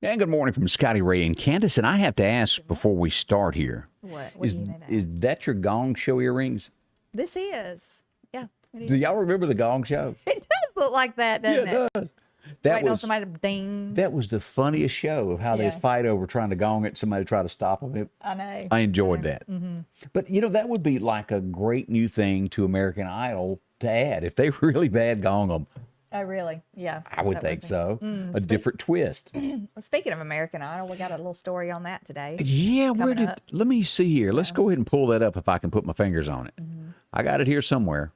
And good morning from Scotty Ray and Candace. And I have to ask before we start here. What Is, do you mean? is that your gong show earrings? This is. Yeah. It Do is. y'all remember the gong show? It does look like that, doesn't Yeah, it? it does. That Waiting on was somebody to ding. that was the funniest show of how they Yeah. fight over trying to gong it. Somebody try to stop them. I know. I enjoyed that. Mm-hmm. But that would be like a great new thing to American Idol to add. If they really bad gong them, Oh, really? Yeah. I would that think be. so. A different twist. Well, speaking of American Idol, we got a little story on that today. Yeah, where Coming did? up. Let me see here. Let's go ahead and pull that up if I can put my fingers on it. I got it here somewhere.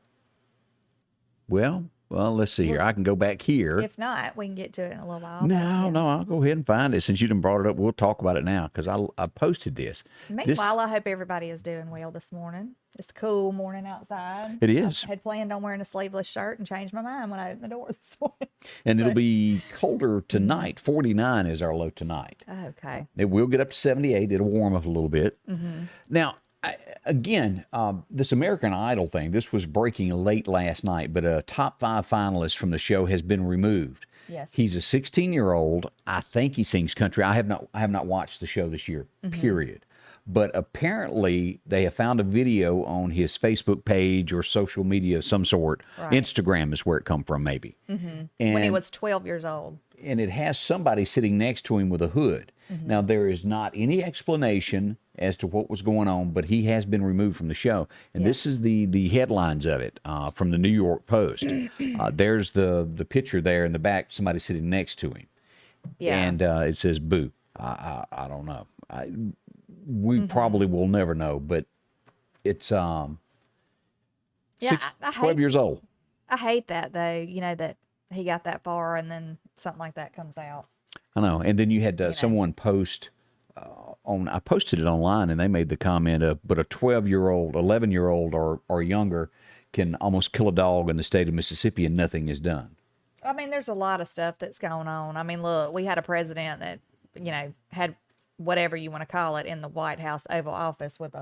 Well, let's see here. I can go back here. If not, we can get to it in a little while. No, I'll go ahead and find it. Since you done brought it up, we'll talk about it now because I posted this. Meanwhile, I hope everybody is doing well this morning. It's a cool morning outside. It is. I had planned on wearing a sleeveless shirt and changed my mind when I opened the door this morning. And it'll be colder tonight. 49 is our low tonight. Okay. It will get up to 78. It'll warm up a little bit. Now, again, this American Idol thing, this was breaking late last night, but a top 5 finalist from the show has been removed. Yes. He's a 16-year-old. I think he sings country. I have not watched the show this year, period. But apparently they have found a video on his Facebook page or social media of some sort. Right. Instagram is where it come from, maybe. And, When he was 12 years old. and it has somebody sitting next to him with a hood. Now, there is not any explanation as to what was going on, but he has been removed from the show. And this is the headlines of it from the New York Post. There's the picture there in the back, somebody sitting next to him. Yeah. And it says, boo. I don't know. We probably will never know, but it's Yeah, 12 years old. I hate that though, that he got that far and then something like that comes out. I know. And then you had someone post I posted it online, and they made the comment of, but a 12-year-old, 11-year-old or younger can almost kill a dog in the state of Mississippi and nothing is done. I mean, there's a lot of stuff that's going on. I mean, look, we had a president that, had whatever you want to call it in the White House Oval Office with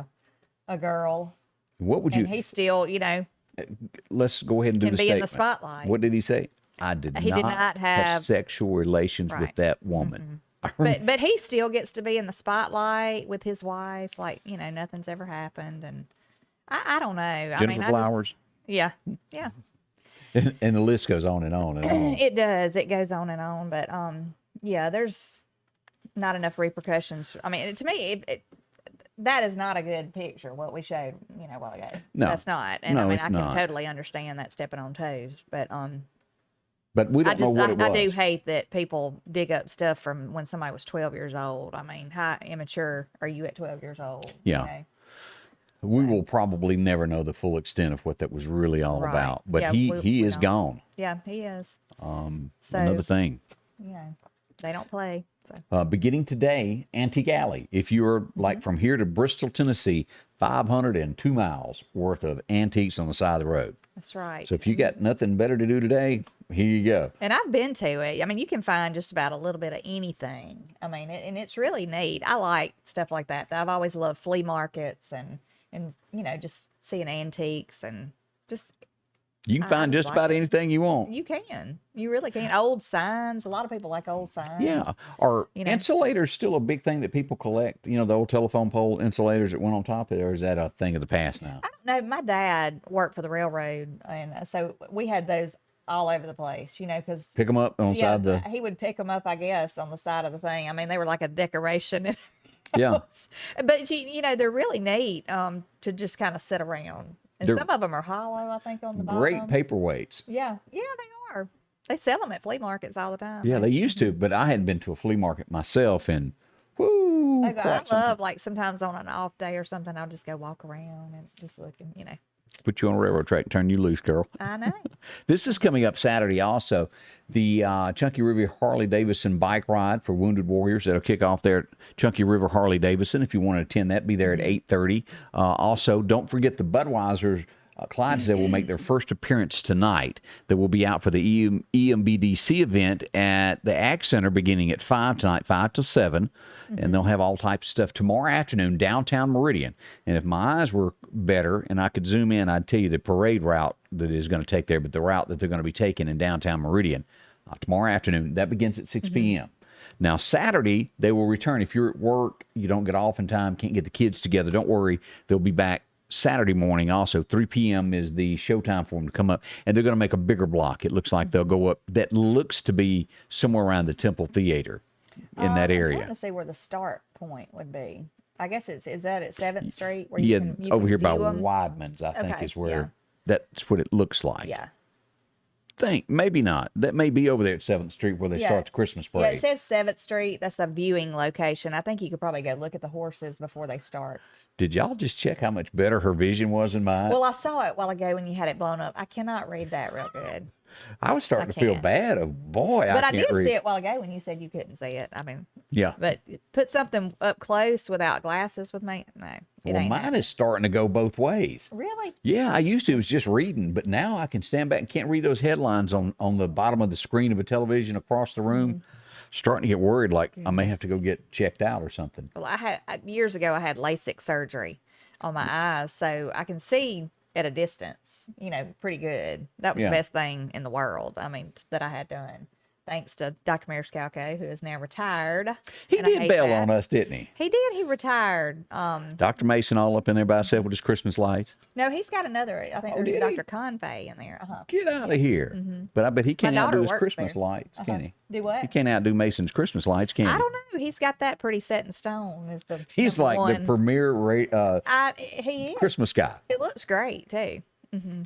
a girl. What would you? And he still, Let's go ahead and do can the be in the statement. spotlight. What did he say? I did He did not have sexual relations with Right. that woman. But he still gets to be in the spotlight with his wife, like, nothing's ever happened. And I don't know. Jennifer Flowers. Yeah. And the list goes on and on and on. It does. It goes on and on. But, yeah, there's not enough repercussions. I mean, to me, that is not a good picture, what we showed, a while ago. No. That's not. And No, I mean, it's I can not. totally understand that stepping on toes. But, But we don't know what it was. I do hate that people dig up stuff from when somebody was 12 years old. I mean, how immature are you at 12 years old? Yeah. We will probably never know the full extent of what that was really all Right. about. But Yeah, he we is don't. gone. Yeah, he is. So, Another thing. they don't play. So. Beginning today, Antique Alley. If you're like from here to Bristol, Tennessee, 502 miles worth of antiques on the side of the road. That's right. So if you got nothing better to do today, here you go. And I've been to it. I mean, you can find just about a little bit of anything. I mean, and it's really neat. I like stuff like that. I've always loved flea markets and just seeing antiques and just. You can find just about anything you want. You can. You really can. Old signs. A lot of people like old signs. Yeah. Are insulators still a big thing that people collect? The old telephone pole insulators that went on top of it, or is that a thing of the past now? I don't know. My dad worked for the railroad, and so we had those all over the place, because Pick them up on the side of the... he would pick them up, I guess, on the side of the thing. I mean, they were like a decoration. Yeah. But they're really neat to just kind of sit around. And some of them are hollow, I think, on the bottom. Great paperweights. Yeah, they are. They sell them at flea markets all the time. Yeah, they used to, but I hadn't been to a flea market myself, and whoo, I love, like, sometimes on an off day or something, I'll just go walk around and just look and, put you on a railroad track and turn you loose, girl. I know. This is coming up Saturday also. The Chunky River Harley-Davidson bike ride for Wounded Warriors. That'll kick off there at Chunky River Harley-Davidson. If you want to attend that, be there at 8:30. Also, don't forget the Budweiser Clydesdales will make their first appearance tonight. They will be out for the EMBDC event at the Ag Center beginning at 5 tonight, 5 till 7. And they'll have all types of stuff tomorrow afternoon, downtown Meridian. And if my eyes were better and I could zoom in, I'd tell you the parade route that is going to take there, but the route that they're going to be taking in downtown Meridian tomorrow afternoon, that begins at 6 p.m. Now, Saturday, they will return. If you're at work, you don't get off in time, can't get the kids together, don't worry. They'll be back Saturday morning also. 3 p.m. is the showtime for them to come up, and they're going to make a bigger block. It looks like they'll go up. That looks to be somewhere around the Temple Theater in that area. I'm trying to see where the start point would be. I guess is that at 7th Street? Where Yeah, you over here by view 'em? Weidman's, I think Okay, is where yeah. that's what it looks like. Yeah. Maybe not. That may be over there at 7th Street where they start the Christmas parade. Yeah, it says 7th Street. That's a viewing location. I think you could probably go look at the horses before they start. Did y'all just check how much better her vision was than mine? Well, I saw it a while ago when you had it blown up. I cannot read that real good. I was starting to feel can't. bad. Boy, But I can't did read. see it a while ago when you said you couldn't see it. I mean, Yeah. but put something up close without glasses with me. No, it Well, ain't mine happening. is starting to go both ways. Really? Yeah, I used to. It was just reading, but now I can stand back and can't read those headlines on the bottom of the screen of a television across the room. Mm-hmm. Starting to get worried, like I may have to go get checked out or something. Well, years ago I had LASIK surgery on my eyes, so I can see at a distance, pretty good. That was Yeah. the best thing in the world. I mean, that I had done. Thanks to Dr. Mariscalco, who is now retired. He and I did hate bail that. on us, didn't he? He did. He retired. Dr. Mason all up in there by himself with his Christmas lights. No, he's got another. I think there's did a he? Dr. Convey in there. Uh-huh. Get out of here. But I bet he can't daughter outdo his works Christmas there. lights, can he? Do what? He can't outdo Mason's Christmas lights, can he? I don't know. He's got that pretty set in stone. Is the He's number like the one. premier He is. Christmas guy. It looks great too.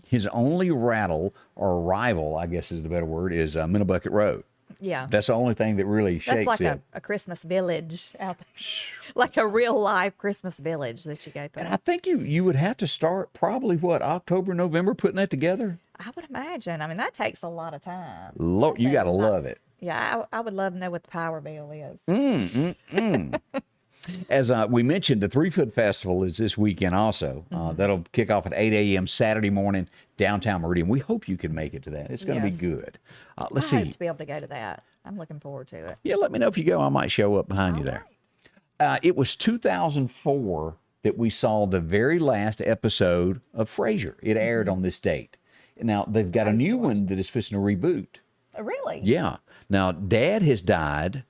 His only rattle or rival, I guess is the better word, is Minnebucket Road. Yeah. That's the only thing that really That's shakes like it. a Christmas village out there. Like a real live Christmas village that you go through. And I think you would have to start probably October, November putting that together. I would imagine. I mean, that takes a lot of time. Lord, you That got to is not- love it. Yeah, I would love to know what the power bill is. As we mentioned, the Threefoot Festival is this weekend also. That'll kick off at 8 a.m. Saturday morning, downtown Meridian. We hope you can make it to that. It's going to Yes. be good. Let's I see. hope to be able to go to that. I'm looking forward to it. Yeah, let me know if you go. I might show up behind you there. It was 2004 that we saw the very last episode of Frasier. It aired on this date. Now, they've got a new one that is fixing to reboot. Oh, really? Yeah. Now, Dad has died.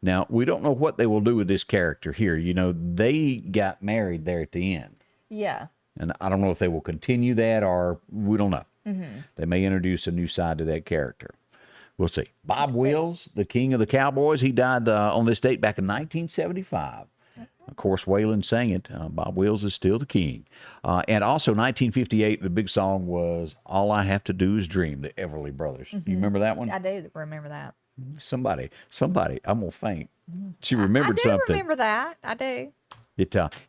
Now, we don't know what they will do with this character here. They got married there at the end. Yeah. And I don't know if they will continue that or we don't know. They may introduce a new side to that character. We'll see. Bob Wills, the king of the Cowboys, he died on this date back in 1975. Of course, Waylon sang it. Bob Wills is still the king. And also 1958, the big song was All I Have to Do Is Dream, the Everly Brothers. You remember that one? I do remember that. Somebody, I'm going to faint. She remembered I do something. remember that. I do.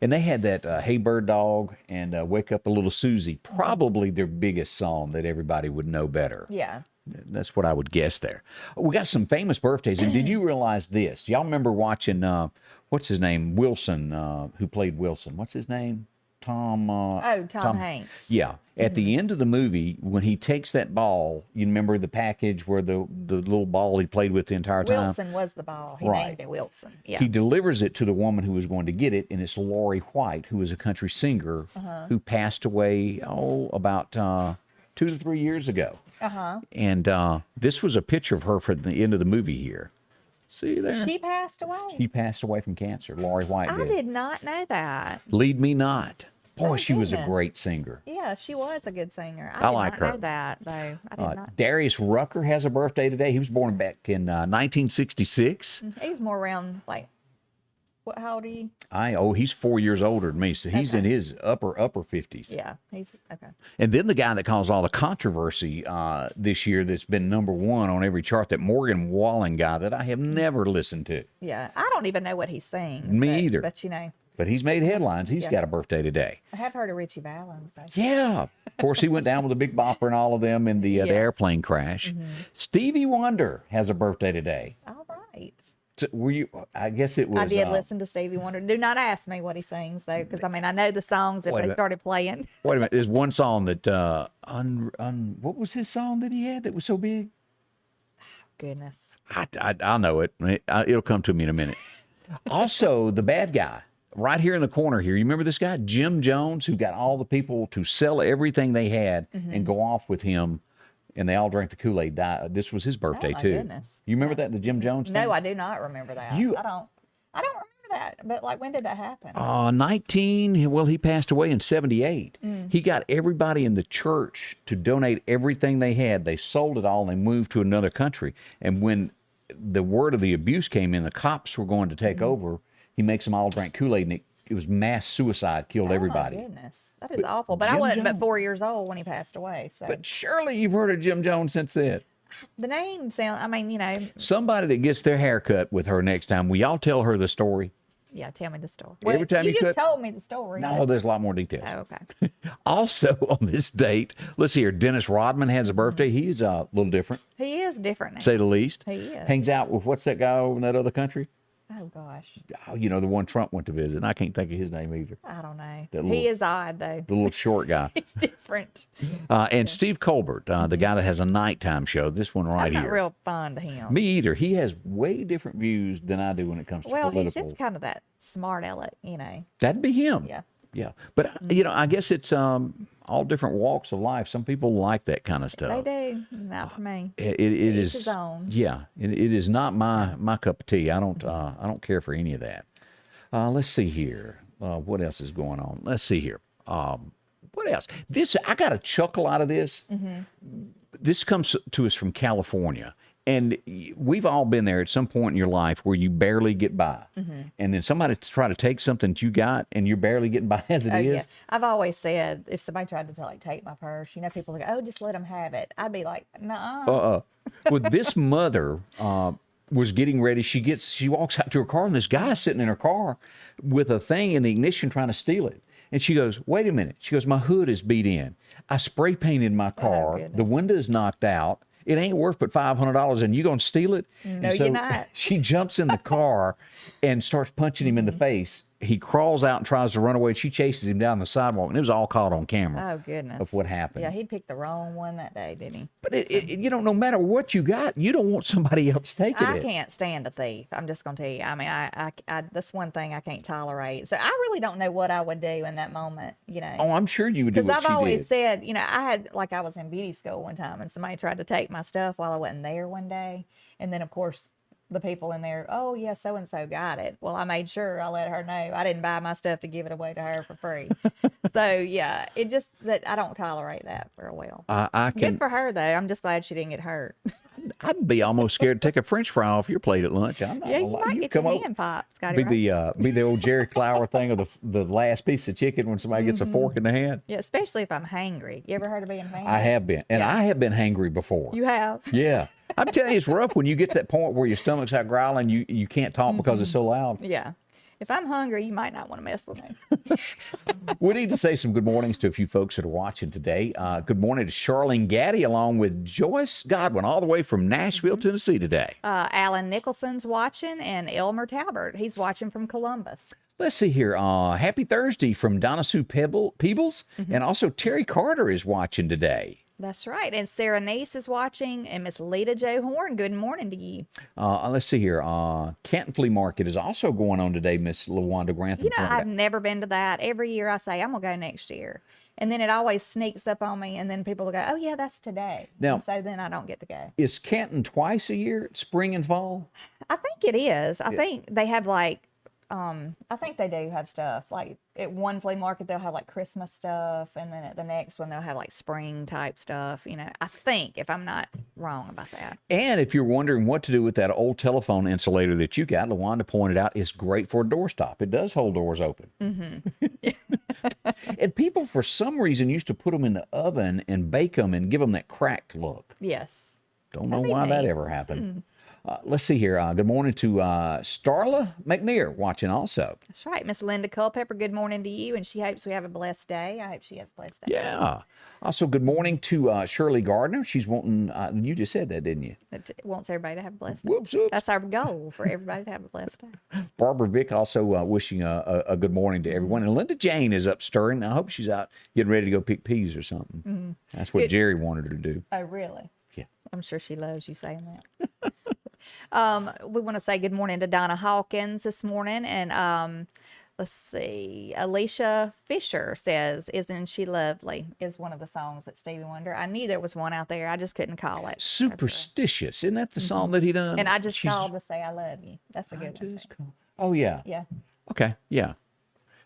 And they had that Hey Bird Dog and Wake Up a Little Susie, probably their biggest song that everybody would know better. Yeah. That's what I would guess there. We got some famous birthdays. And did you realize this? Y'all remember watching, what's his name? Wilson, who played Wilson. What's his name? Tom Hanks. Yeah. At the end of the movie, when he takes that ball, you remember the package where the little ball he played with the entire time? Wilson was the ball. He Right. named it Wilson. Yeah. He delivers it to the woman who was going to get it, and it's Lori White, who was a country singer who passed away, about 2 to 3 years ago. And this was a picture of her for the end of the movie here. See there? She passed away. She passed away from cancer. Lori White I did not know that. Lead Me Not. Boy, Oh, she was a goodness. great singer. Yeah, she was a good singer. I I did like not her. know that, though. I did not. Darius Rucker has a birthday today. He was born back in 1966. He's more around, like, how old are you? He's 4 years older than me, so he's in his upper 50s. Yeah, he's, okay. And then the guy that caused all the controversy this year that's been number one on every chart, that Morgan Wallen guy that I have never listened to. Yeah, I don't even know what he sings. Me either. But, you know, But he's made headlines. He's got a birthday today. I have heard of Richie Valens, though. Yeah. Of course, he went down with the Big Bopper and all of them in the airplane crash. Stevie Wonder has a birthday today. All right. So were you? I guess it was. I did listen to Stevie Wonder. Do not ask me what he sings, though, because, I mean, I know the songs if Wait a they minute. started playing. Wait a minute. There's one song that what was his song that he had that was so big? Goodness. I know it. It'll come to me in a minute. Also, the bad guy right here in the corner here. You remember this guy, Jim Jones, who got all the people to sell everything they had and go off with him and they all drank the Kool-Aid. This was his birthday my too. goodness. You remember that, the Jim Jones thing? No, I do not remember that. You- I don't remember that. But like, when did that happen? 19, well, he passed away in 78. He got everybody in the church to donate everything they had. They sold it all and they moved to another country. And when the word of the abuse came in, the cops were going to take over, he makes them all drink Kool-Aid, and it was mass suicide, killed everybody. Oh, my goodness. That is awful. But I Jim wasn't but Jones. 4 years old when he passed away. So But surely you've heard of Jim Jones since then. the name sound, I mean, Somebody that gets their hair cut with her next time, will y'all tell her the story? yeah, tell me the story. Every time you you just cut- told me the story. No, there's a lot more details. Oh, okay. Also on this date, let's see here, Dennis Rodman has a birthday. He's a little different, He is different now. say the least. He is. Hangs out with, what's that guy over in that other country? Oh, gosh. Oh, you know, the one Trump went to visit. And I can't think of his name either. I don't know. That He little- is odd, though. The little short guy. He's different. And Steve Colbert, the guy that has a nighttime show. This one right I'm not here. real fond of him. Me either. He has way different views than I do when it comes to Well, he's political. just kind of that smart aleck, That'd be him. Yeah. Yeah. But, I guess it's all different walks of life. Some people like that kind of stuff. They do. Not for me. It Each is. his own. Yeah. It is not my cup of tea. I don't care for any of that. Let's see here. What else is going on? Let's see here. What else? I got a chuckle out of this. This comes to us from California. And we've all been there at some point in your life where you barely get by. And then somebody try to take something that you got and you're barely getting by as it Oh, is. yeah. I've always said, if somebody tried to take my purse, people go, oh, just let them have it. I'd be like, nah. Well, this mother was getting ready. She walks out to her car, and this guy's sitting in her car with a thing in the ignition trying to steal it. And she goes, wait a minute. She goes, my hood is beat in. I spray painted my car. goodness. The window is knocked out. It ain't worth but $500, and you gonna steal it? No, And you're not. She jumps in the car and starts punching him in the face. He crawls out and tries to run away. She chases him down the sidewalk, and it was all caught on camera. Oh, goodness. Of what happened. Yeah, he picked the wrong one that day, didn't he? But no matter what you got, you don't want somebody else taking I it. can't stand a thief. I'm just going to tell you. I mean, I that's one thing I can't tolerate. So I really don't know what I would do in that moment, Oh, I'm sure you would do Because what I've she always did. said, I was in beauty school one time and somebody tried to take my stuff while I wasn't there one day. And then, of course, the people in there, oh, yeah, so-and-so got it. Well, I made sure I let her know. I didn't buy my stuff to give it away to her for free. So, yeah, it just that I don't tolerate that very well. I Good can. for her, though. I'm just glad she didn't get hurt. I'd be almost scared to take a French fry off your plate at lunch. I'm not Yeah, gonna you lie. might You get come your over- hand popped, Scotty. Be Right? the old Jerry Clower thing of the last piece of chicken when somebody gets a fork in the hand. Yeah, especially if I'm hangry. You ever heard of being hangry? I have been, and I have been hangry before. You have? Yeah, I'm telling you, it's rough when you get to that point where your stomach's out growling. You can't talk because it's so loud. Yeah. If I'm hungry, you might not want to mess with me. We need to say some good mornings to a few folks that are watching today. Good morning to Charlene Gaddy along with Joyce Godwin all the way from Nashville, Tennessee today. Alan Nicholson's watching, and Elmer Talbert. He's watching from Columbus. Let's see here. Happy Thursday from Donna Sue Peebles. And also Terry Carter is watching today. That's right. And Sarah Nace is watching, and Miss Lita Jo Horn. Good morning to you. Let's see here. Canton Flea Market is also going on today, Miss LaWanda Grantham. I've never been to that. Every year I say, I'm going to go next year. And then it always sneaks up on me, and then people will go, oh, yeah, that's today. Now- And so then I don't get to go. Is Canton twice a year, spring and fall? I think it is. I think they have I think they do have stuff. Like at one flea market, they'll have like Christmas stuff. And then at the next one, they'll have like spring type stuff. I think, if I'm not wrong about that. And if you're wondering what to do with that old telephone insulator that you got, LaWanda pointed out, it's great for a doorstop. It does hold doors open. And people, for some reason, used to put them in the oven and bake them and give them that cracked look. Yes. Don't know That'd be why that neat. ever happened. Let's see here. Good morning to Starla McNear watching also. That's right. Miss Linda Culpepper, good morning to you. And she hopes we have a blessed day. I hope she has a blessed day. Yeah. Also, good morning to Shirley Gardner. She's wanting, you just said that, didn't you? It wants everybody to have a blessed day. Whoops, whoops. That's our goal, for everybody to have a blessed day. Barbara Vick also wishing a good morning to everyone. And Linda Jane is up stirring. I hope she's out getting ready to go pick peas or something. That's what Jerry wanted her to do. Oh, really? Yeah. I'm sure she loves you saying that. We want to say good morning to Donna Hawkins this morning, and Let's see. Alicia Fisher says, "Isn't she lovely?" is one of the songs that Stevie Wonder. I knew there was one out there. I just couldn't call it. Superstitious. Isn't that the song that he done? And I just called to say I love you. That's a good one. Too. Oh, yeah. Yeah. Okay, yeah.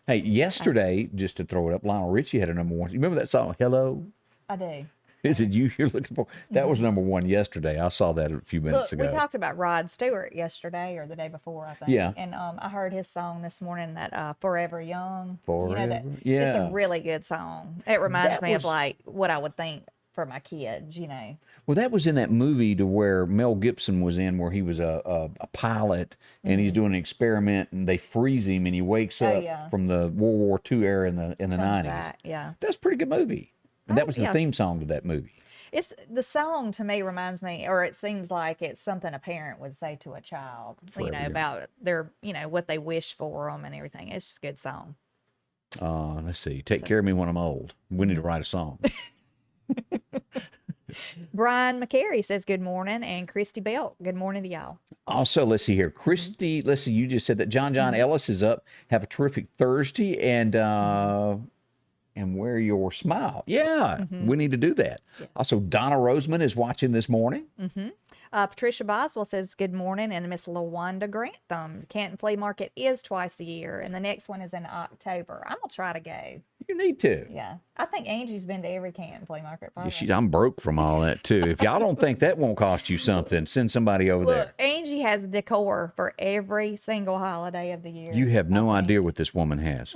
Hey, yesterday, just to throw it up, Lionel Richie had a number one. You remember that song, Hello? I do. Is it you you're looking for? That was number one yesterday. I saw that a few minutes ago. We talked about Rod Stewart yesterday or the day before, I think. Yeah. And I heard his song this morning, that Forever Young. Forever, It's a really good song. It reminds That me of was- like what I would think for my kids, you know. Well, that was in that movie to where Mel Gibson was in, where he was a pilot and he's doing an experiment, and they freeze him, and he wakes up yeah. from the World War II era in the Comes 90s. back, yeah. That's a pretty good movie. And that was the yeah. theme song to that movie. It's the song to me reminds me, or it seems like it's something a parent would say to a child, Forever Young. about their, what they wish for them and everything. It's just a good song. Let's see. Take care of me when I'm old. We need to write a song. Brian McCary says good morning, and Christy Belk, good morning to y'all. Also, let's see here. Christy, let's see, you just said that John Ellis is up. Have a terrific Thursday and wear your smile. Yeah, we need to do that. Yes. Also, Donna Roseman is watching this morning. Patricia Boswell says good morning, and Miss LaWanda Grantham. Canton Flea Market is twice a year, and the next one is in October. I'm gonna try to go. You need to. Yeah, I think Angie's been to every Canton Flea Market. Probably. I'm broke from all that too. If y'all don't think that won't cost you something, send somebody over there. Angie has decor for every single holiday of the year. You have no idea what this woman has.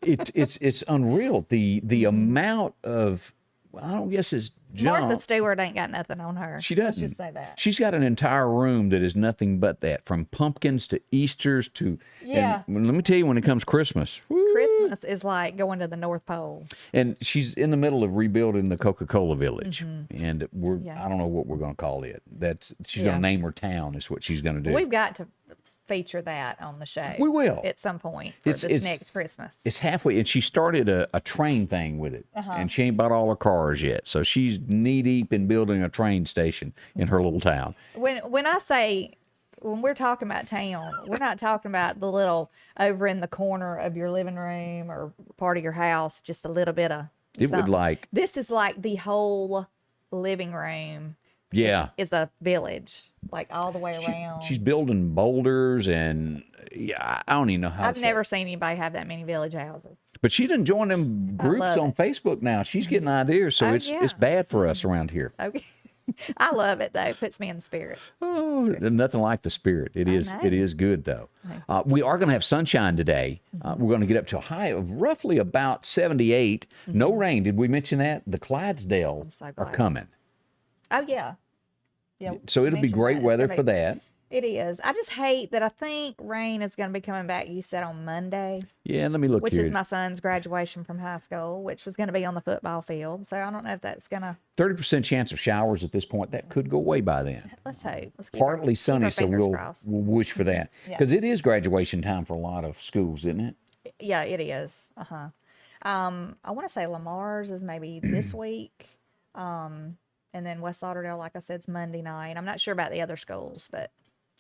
It's unreal. The amount of, I don't guess it's junk. Martha Stewart ain't got nothing on her. She doesn't. Let's just say that. She's got an entire room that is nothing but that, from pumpkins to Easters to. Yeah. And let me tell you, when it comes Christmas, woo, Christmas is like going to the North Pole. and she's in the middle of rebuilding the Coca-Cola Village, and I don't know what we're going to call it. She's going to name her town. Is what she's going to do. We've got to feature that on the show. We will at some point for this next Christmas. It's halfway, and she started a train thing with it, and she ain't bought all her cars yet. So she's knee deep in building a train station in her little town. When we're talking about town, we're not talking about the little over in the corner of your living room or part of your house, just a little bit of It would something. This is like the whole living room. Yeah. Is a village, like all the way around. She's building boulders, and I don't even know how. I've never seen anybody have that many village houses. But she done join them groups on Facebook now. She's getting ideas, so it's bad for us around here. Okay. I love it though. It puts me in the spirit. Oh, nothing like the spirit. It is good though. We are going to have sunshine today. We're going to get up to a high of roughly about 78. No rain. Did we mention that? The Clydesdales are coming. Oh yeah. Yeah. So it'll be great weather for that. It is. I just hate that I think rain is going to be coming back, you said, on Monday. Yeah, let me look which here. Which is my son's graduation from high school, which was going to be on the football field. So I don't know if that's going to... 30% chance of showers at this point. That could go away by then. Let's hope. Partly sunny, so we'll wish for that. Because it is graduation time for a lot of schools, isn't it? Yeah, it is. I want to say Lamar's is maybe this week. And then West Lauderdale, like I said, is Monday night. I'm not sure about the other schools, but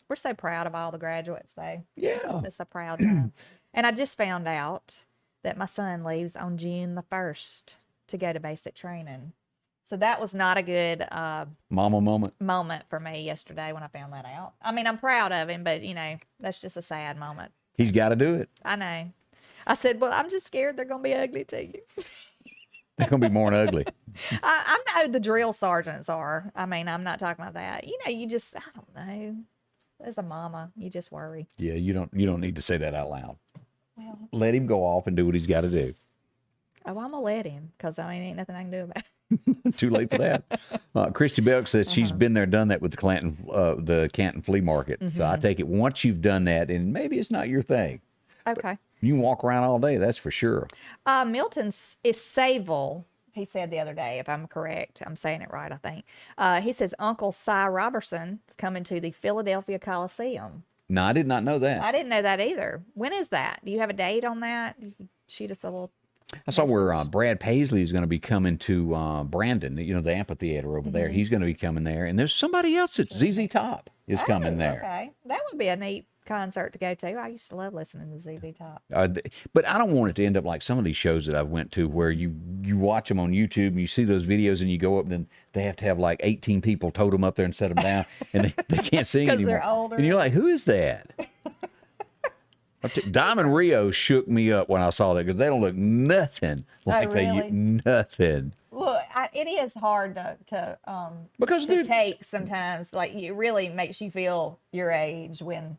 we're so proud of all the graduates, though. Yeah. It's a proud time. And I just found out that my son leaves on June the 1st to go to basic training. So that was not a good mama moment for me yesterday when I found that out. I mean, I'm proud of him, but, that's just a sad moment. He's got to do it. I know. I said, well, I'm just scared they're going to be ugly to you. They're going to be more than ugly. I know the drill sergeants are. I mean, I'm not talking about that. You just, I don't know. As a mama, you just worry. Yeah, you don't need to say that out loud. Well, let him go off and do what he's got to do. Oh, I'm going to let him because ain't nothing I can do about it. Too late for that. Christy Belk says she's been there, done that with the Canton Flea Market. So I take it once you've done that, and maybe it's not your thing. Okay. You can walk around all day, that's for sure. Milton is Sayville. He said the other day, if I'm correct, I'm saying it right, I think. He says Uncle Cy Robertson is coming to the Philadelphia Coliseum. No, I did not know that. I didn't know that either. When is that? Do you have a date on that? You can shoot us a little. I saw where Brad Paisley is going to be coming to Brandon, the amphitheater over there. He's going to be coming there. And there's somebody else that's ZZ Top is coming there. Okay. That would be a neat concert to go to. I used to love listening to ZZ Top. But I don't want it to end up like some of these shows that I've went to where you watch them on YouTube and you see those videos and you go up and then they have to have like 18 people tote them up there and set them down and they can't sing anymore. They're older. And you're like, who is that? Diamond Rio shook me up when I saw that because they don't look nothing like really? nothing. Well, it is hard to Because to take sometimes. Like, it really makes you feel your age when,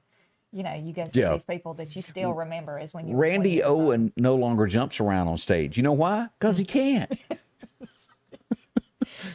you know, you go see these people that you still remember as when you were 20 Randy years old. Owen no longer jumps around on stage. You know why? Because he can't.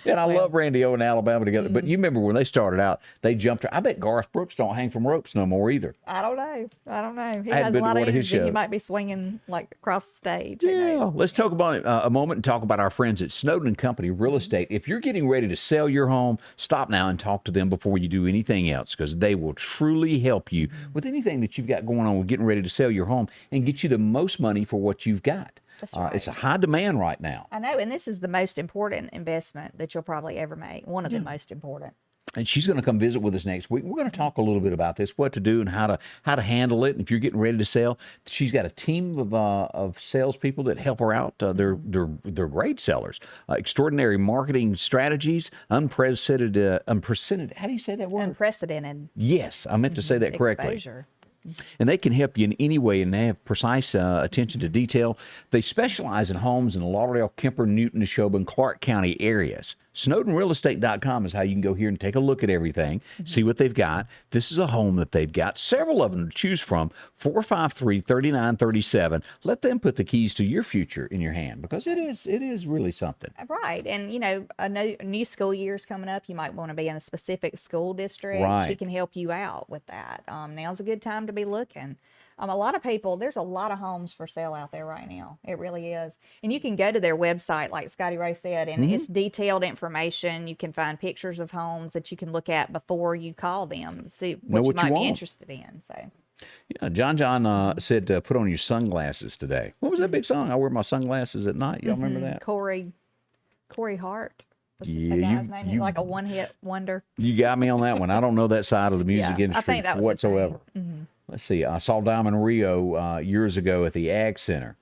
And I love Randy Owen and Alabama together. But you remember when they started out, they jumped. I bet Garth Brooks don't hang from ropes no more either. I don't know. He I hadn't has a been to lot one of of his energy. He shows. might be swinging like across the stage. Who Yeah, knows? let's talk about it a moment and talk about our friends at Snowden and Company Real Estate. If you're getting ready to sell your home, stop now and talk to them before you do anything else because they will truly help you with anything that you've got going on with getting ready to sell your home and get you the most money for what you've got. That's right. It's a high demand right now. I know, and this is the most important investment that you'll probably ever make. One of the most important. And she's going to come visit with us next week. We're going to talk a little bit about this, what to do and how to handle it. And if you're getting ready to sell, she's got a team of salespeople that help her out. They're great sellers. Extraordinary marketing strategies, unprecedented. How do you say that word? Unprecedented. Yes, I meant to say that correctly. Exposure. And they can help you in any way, and they have precise attention to detail. They specialize in homes in the Lauderdale, Kemper, Newton, Neshoba, and Clark County areas. SnowdenRealEstate.com is how you can go here and take a look at everything, see what they've got. This is a home that they've got, several of them to choose from, 453-3937. Let them put the keys to your future in your hand because it is really something. Right. And, you know, a new school year's coming up. You might want to be in a specific school district. Right. She can help you out with that. Now's a good time to be looking. A lot of people, there's a lot of homes for sale out there right now. It really is. And you can go to their website, like Scotty Ray said, and it's detailed information. You can find pictures of homes that you can look at before you call them, see what you might be interested in. So. Yeah, John said put on your sunglasses today. What was that big song? I wear my sunglasses at night. Y'all remember that? Corey Hart. Was Yeah, the guy's name? Like a one-hit wonder. You got me on that one. I don't know that side of the music Yeah, I industry think that was his whatsoever. Let's see. I saw Diamond Rio years ago at the Ag Center.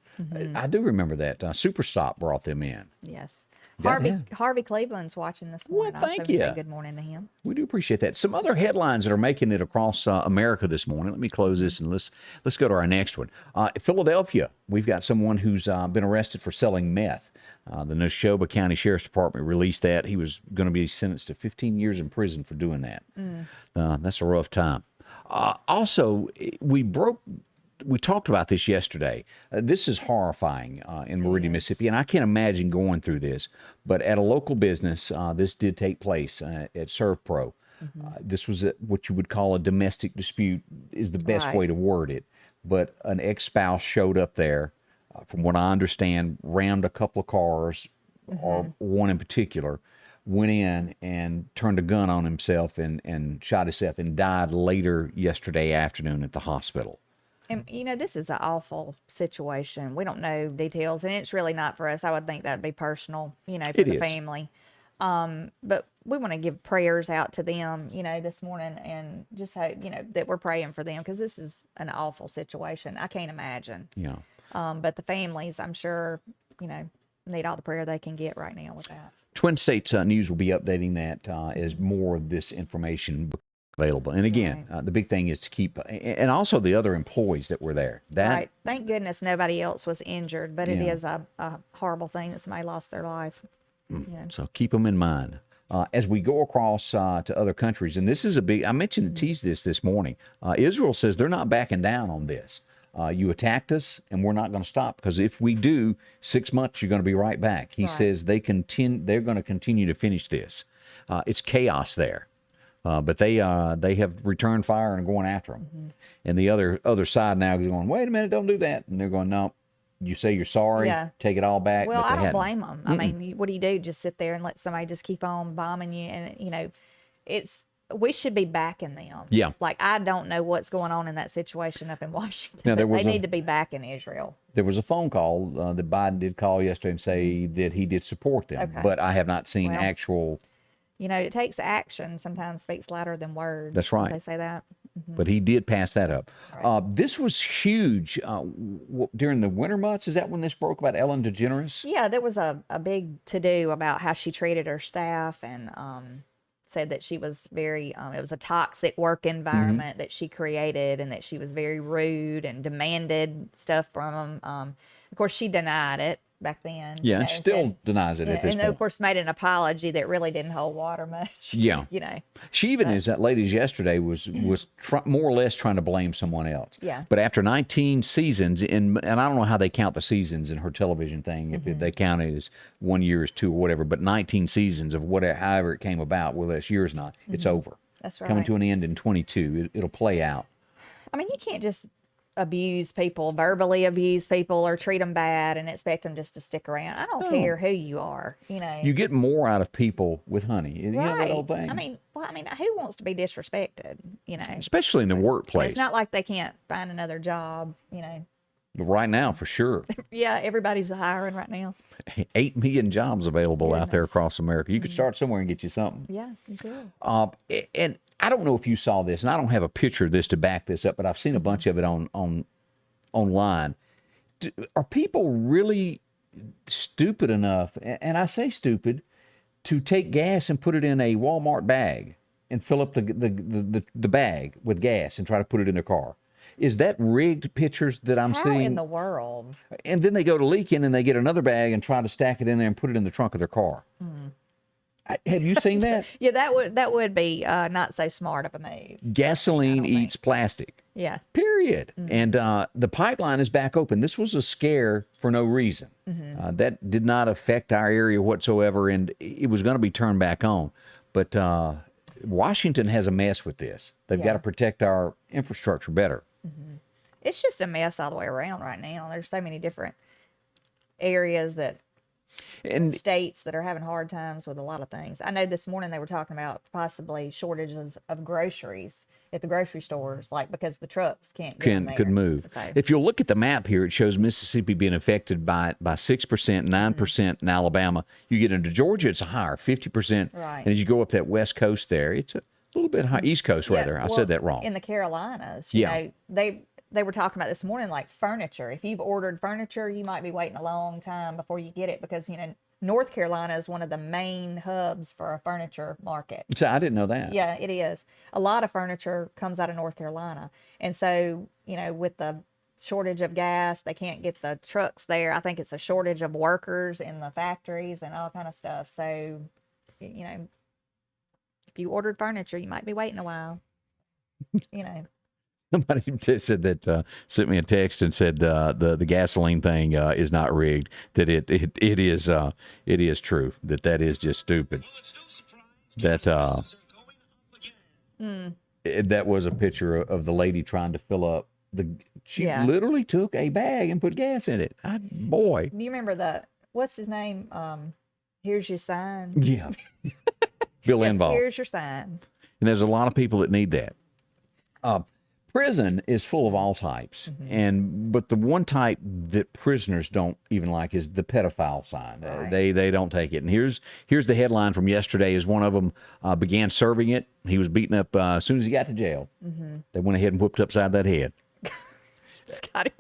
I do remember that. Superstop brought them in. Yes. Yeah. Harvey Cleveland's watching this morning. Well, thank also you. say good morning to him. We do appreciate that. Some other headlines that are making it across America this morning. Let me close this and let's go to our next one. Philadelphia, we've got someone who's been arrested for selling meth. The Neshoba County Sheriff's Department released that. He was going to be sentenced to 15 years in prison for doing that. That's a rough time. Also, we talked about this yesterday. This is horrifying in Meridian, Mississippi, and I can't imagine going through this. But at a local business, this did take place at ServPro. This was what you would call a domestic dispute is the best way to word it. But an ex-spouse showed up there, from what I understand, rammed a couple of cars, or one in particular, went in and turned a gun on himself and shot himself and died later yesterday afternoon at the hospital. And, you know, this is an awful situation. We don't know details, and it's really not for us. I would think that'd be personal, you know, for the family. But we want to give prayers out to them, you know, this morning and just hope, you know, that we're praying for them because this is an awful situation. I can't imagine. Yeah. But the families, I'm sure, you know, need all the prayer they can get right now with that. Twin States News will be updating that as more of this information available. And again, the big thing is to keep, and also the other employees that were there. Right. Thank goodness nobody else was injured, but it is a horrible thing that somebody lost their life. You know. So keep them in mind. As we go across to other countries, and this is a big, I mentioned to tease this morning. Israel says they're not backing down on this. You attacked us, and we're not going to stop because if we do, 6 months you're going to be right back. He says they're going to continue to finish this. It's chaos there, but they have returned fire and are going after them. And the other side now is going, wait a minute, don't do that, and they're going, no. You say you're sorry, take it all back. Well, but I don't blame them. I mean, what do you do? Just sit there and let somebody just keep on bombing you? And, you know, we should be backing them. Yeah. Like, I don't know what's going on in that situation up in Washington. Now, They need to be backing Israel. There was a phone call that Biden did call yesterday and say that he did support them, but I have not seen actual. You know, it takes action sometimes speaks louder than words. That's right. They say that. But he did pass that up. This was huge during the winter months. Is that when this broke about Ellen DeGeneres? Yeah, there was a big to-do about how she treated her staff and said that she was very, it was a toxic work environment that she created and that she was very rude and demanded stuff from them. Of course, she denied it back then. Yeah, and she still denies it at this and point. of course made an apology that really didn't hold water much. Yeah. She even, as that lady yesterday, was more or less trying to blame someone else. Yeah. But after 19 seasons, and I don't know how they count the seasons in her television thing, if they count it as 1 year as 2 or whatever, but 19 seasons of whatever, however it came about, well, this year's not. It's over. That's right. Coming to an end in 22. It'll play out. I mean, you can't just abuse people, verbally abuse people or treat them bad and expect them just to stick around. I don't care who you are, You get more out of people with honey. You know that old thing? I mean, who wants to be disrespected, Especially in the workplace. It's not like they can't find another job, Right now, for sure. Yeah, everybody's hiring right now. 8 million jobs available out there across America. You could start somewhere and get you something. Yeah, you could. And I don't know if you saw this, and I don't have a picture of this to back this up, but I've seen a bunch of it online. Are people really stupid enough, and I say stupid, to take gas and put it in a Walmart bag and fill up the bag with gas and try to put it in their car? Is that rigged pictures that I'm seeing? How in the world? And then they go to leaking and they get another bag and try to stack it in there and put it in the trunk of their car. Have you seen that? Yeah, that would be not so smart of a move. Gasoline eats plastic. Yeah. Period. And the pipeline is back open. This was a scare for no reason. That did not affect our area whatsoever, and it was going to be turned back on. But Washington has a mess with this. They've got to protect our infrastructure better. It's just a mess all the way around right now. There's so many different areas and states that are having hard times with a lot of things. I know this morning they were talking about possibly shortages of groceries at the grocery stores, like because the trucks can't get in there. Could move. So, if you'll look at the map here, it shows Mississippi being affected by 6%, 9% in Alabama. You get into Georgia, it's higher, 50%. Right. And as you go up that west coast there, it's a little bit high, east coast rather. I said that wrong. In the Carolinas, you know, they were talking about this morning, like furniture. If you've ordered furniture, you might be waiting a long time before you get it because, North Carolina is one of the main hubs for a furniture market. So I didn't know that. Yeah, it is. A lot of furniture comes out of North Carolina. And so, with the shortage of gas, they can't get the trucks there. I think it's a shortage of workers in the factories and all kind of stuff. So, if you ordered furniture, you might be waiting a while. Somebody said that sent me a text and said the gasoline thing is not rigged. That it is true. That is just stupid. That that was a picture of the lady trying to fill up She literally took a bag and put gas in it. Boy. Do you remember what's his name? Here's your sign. Yeah. Bill Envall. Here's your sign. And there's a lot of people that need that. Prison is full of all types, but the one type that prisoners don't even like is the pedophile sign. Right. They don't take it. And here's the headline from yesterday: is one of them began serving it. He was beaten up as soon as he got to jail. They went ahead and whooped upside that head. Scotty,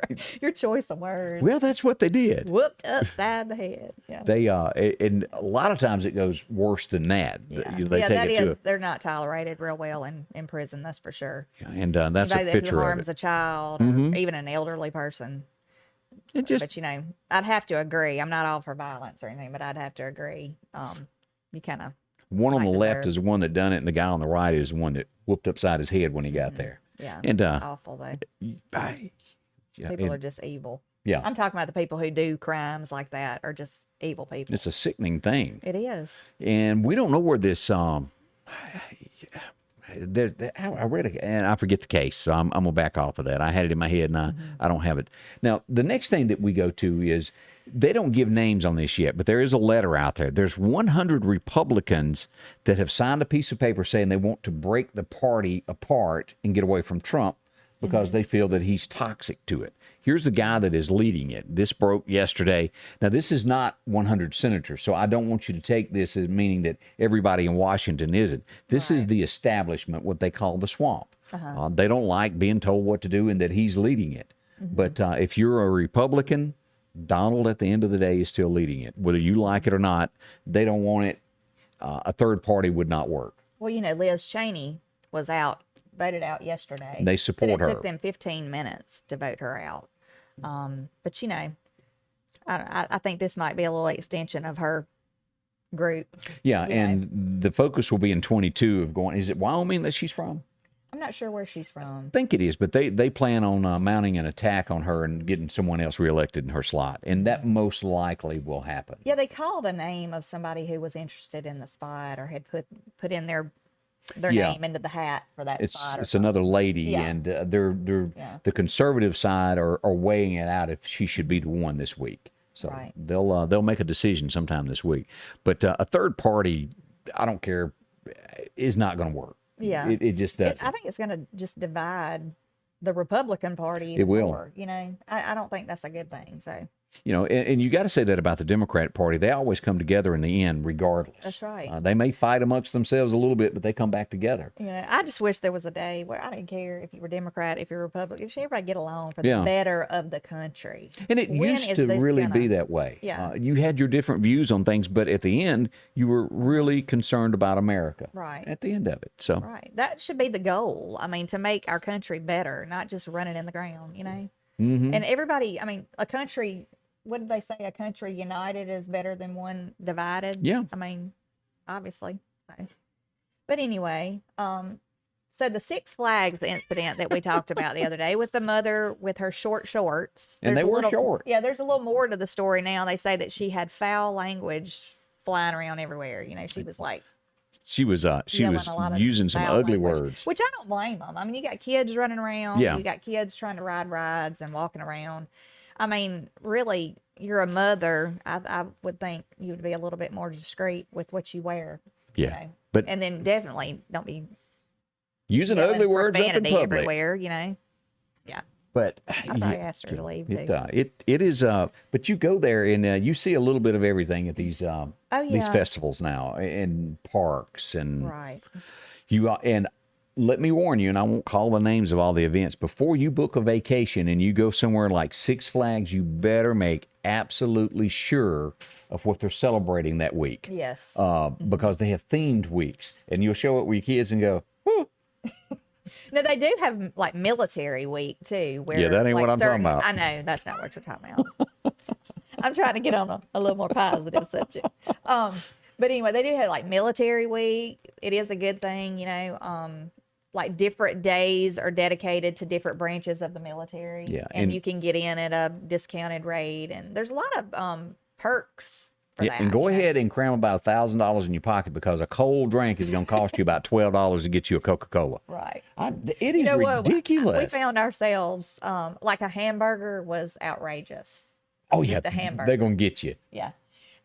your choice of words. Well, that's what they did. Whooped upside the head. Yeah. They and a lot of times it goes worse than that. Yeah, they're not tolerated real well in prison. That's for sure. Yeah, and that's a picture if of harms it. a child, or even an elderly person. But I'd have to agree. I'm not all for violence or anything, but I'd have to agree. You kind of. One on the left is the one that done it, and the guy on the right is the one that whooped upside his head when he got there. Yeah, and it's awful though. People are just evil. Yeah. I'm talking about the people who do crimes like that are just evil people. It's a sickening thing. It is. And we don't know where this I read it and I forget the case, so I'm gonna back off of that. I had it in my head and I don't have it. Now, the next thing that we go to is they don't give names on this yet, but there is a letter out there. There's 100 Republicans that have signed a piece of paper saying they want to break the party apart and get away from Trump because they feel that he's toxic to it. Here's the guy that is leading it. This broke yesterday. Now, this is not 100 senators, so I don't want you to take this as meaning that everybody in Washington isn't. This is the establishment, what they call the swamp. They don't like being told what to do and that he's leading it. But if you're a Republican, Donald at the end of the day is still leading it. Whether you like it or not, they don't want it. A third party would not work. Well, Liz Cheney was voted out yesterday. They support her. It took them 15 minutes to vote her out. But I think this might be a little extension of her group. Yeah, and the focus will be in 22 of going. Is it Wyoming that she's from? I'm not sure where she's from. I think it is, but they plan on mounting an attack on her and getting someone else reelected in her slot, and that most likely will happen. Yeah, they called a name of somebody who was interested in the spot or had put in their name into the hat for that spot. It's another lady, and they're the conservative side are weighing it out if she should be the one this week. So they'll make a decision sometime this week. But a third party, I don't care, is not going to work. Yeah, it just doesn't. I think it's going to just divide the Republican Party. It will. More, I don't think that's a good thing. So. And you got to say that about the Democratic Party. They always come together in the end, regardless. That's right. They may fight amongst themselves a little bit, but they come back together. I just wish there was a day where I didn't care if you were Democrat, if you're Republican, if everybody get along for the better of the country. And it used to really be that way. Yeah. You had your different views on things, but at the end, you were really concerned about America. Right. At the end of it. So. Right. That should be the goal. I mean, to make our country better, not just run it in the ground, Mm-hmm. And everybody, a country. What did they say? A country united is better than one divided. Yeah. Obviously. But anyway, so the Six Flags incident that we talked about the other day with the mother with her short shorts. And they were short. Yeah, there's a little more to the story now. They say that she had foul language flying around everywhere. She was like. She was using some ugly words. Which I don't blame them. You got kids running around. Yeah. You got kids trying to ride rides and walking around. Really, you're a mother. I would think you would be a little bit more discreet with what you wear. Yeah. And then definitely don't be using ugly words up in public. Everywhere, Yeah. But I probably asked her to leave too. It is. But you go there and you see a little bit of everything at these these festivals now, in parks and right. And let me warn you, and I won't call the names of all the events. Before you book a vacation and you go somewhere like Six Flags, you better make absolutely sure of what they're celebrating that week. Yes. Because they have themed weeks, and you'll show it with your kids and go, whew. No, they do have like military week too. Where that ain't what I'm talking about. I know that's not what you're talking about. I'm trying to get on a little more positive subject. But anyway, they do have like military week. It is a good thing, like different days are dedicated to different branches of the military. Yeah, and you can get in at a discounted rate, and there's a lot of perks for that. And go ahead and cram about $1,000 in your pocket, because a cold drink is going to cost you about $12 to get you a Coca-Cola. Right. It is ridiculous. We found ourselves like a hamburger was outrageous. Oh Just yeah, a hamburger. they're going to get you. Yeah.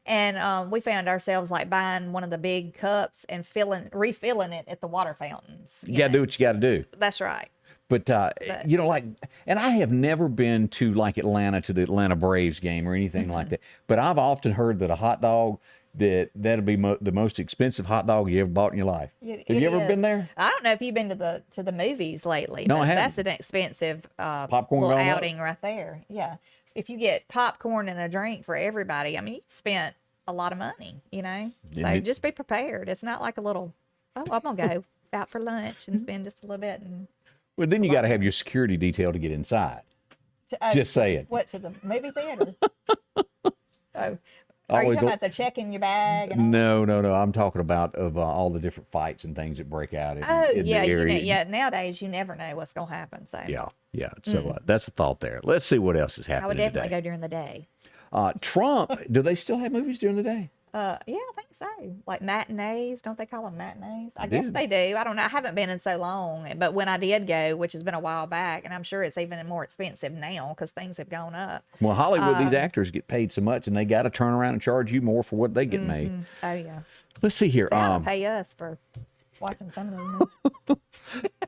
And we found ourselves like buying one of the big cups and refilling it at the water fountains. You got to do what you got to do. That's right. But and I have never been to like Atlanta, to the Atlanta Braves game or anything like that. But I've often heard that a hot dog, that'll be the most expensive hot dog you ever bought in your life. Have you ever been there? I don't know if you've been to the movies lately. No, but I haven't. That's an expensive popcorn little going up? outing right there. Yeah. If you get popcorn and a drink for everybody, you spent a lot of money, So just be prepared. It's not like a little, I'm going to go out for lunch and spend just a little bit. Well, then you got to have your security detail to get inside. Just saying. What, to the movie theater? Are you talking about the check in your bag? And no. I'm talking about all the different fights and things that break out in the area. Nowadays, you never know what's going to happen. So Yeah. So that's a thought there. Let's see what else is happening I would definitely today. go during the day. Trump, do they still have movies during the day? Yeah, I think so. Like matinees, don't they call them matinees? I guess they do. I don't know. I haven't been in so long, but when I did go, which has been a while back, and I'm sure it's even more expensive now because things have gone up. Well, Hollywood, these actors get paid so much, and they got to turn around and charge you more for what they get made. Oh yeah. Let's see here. They ought to pay us for watching some of them.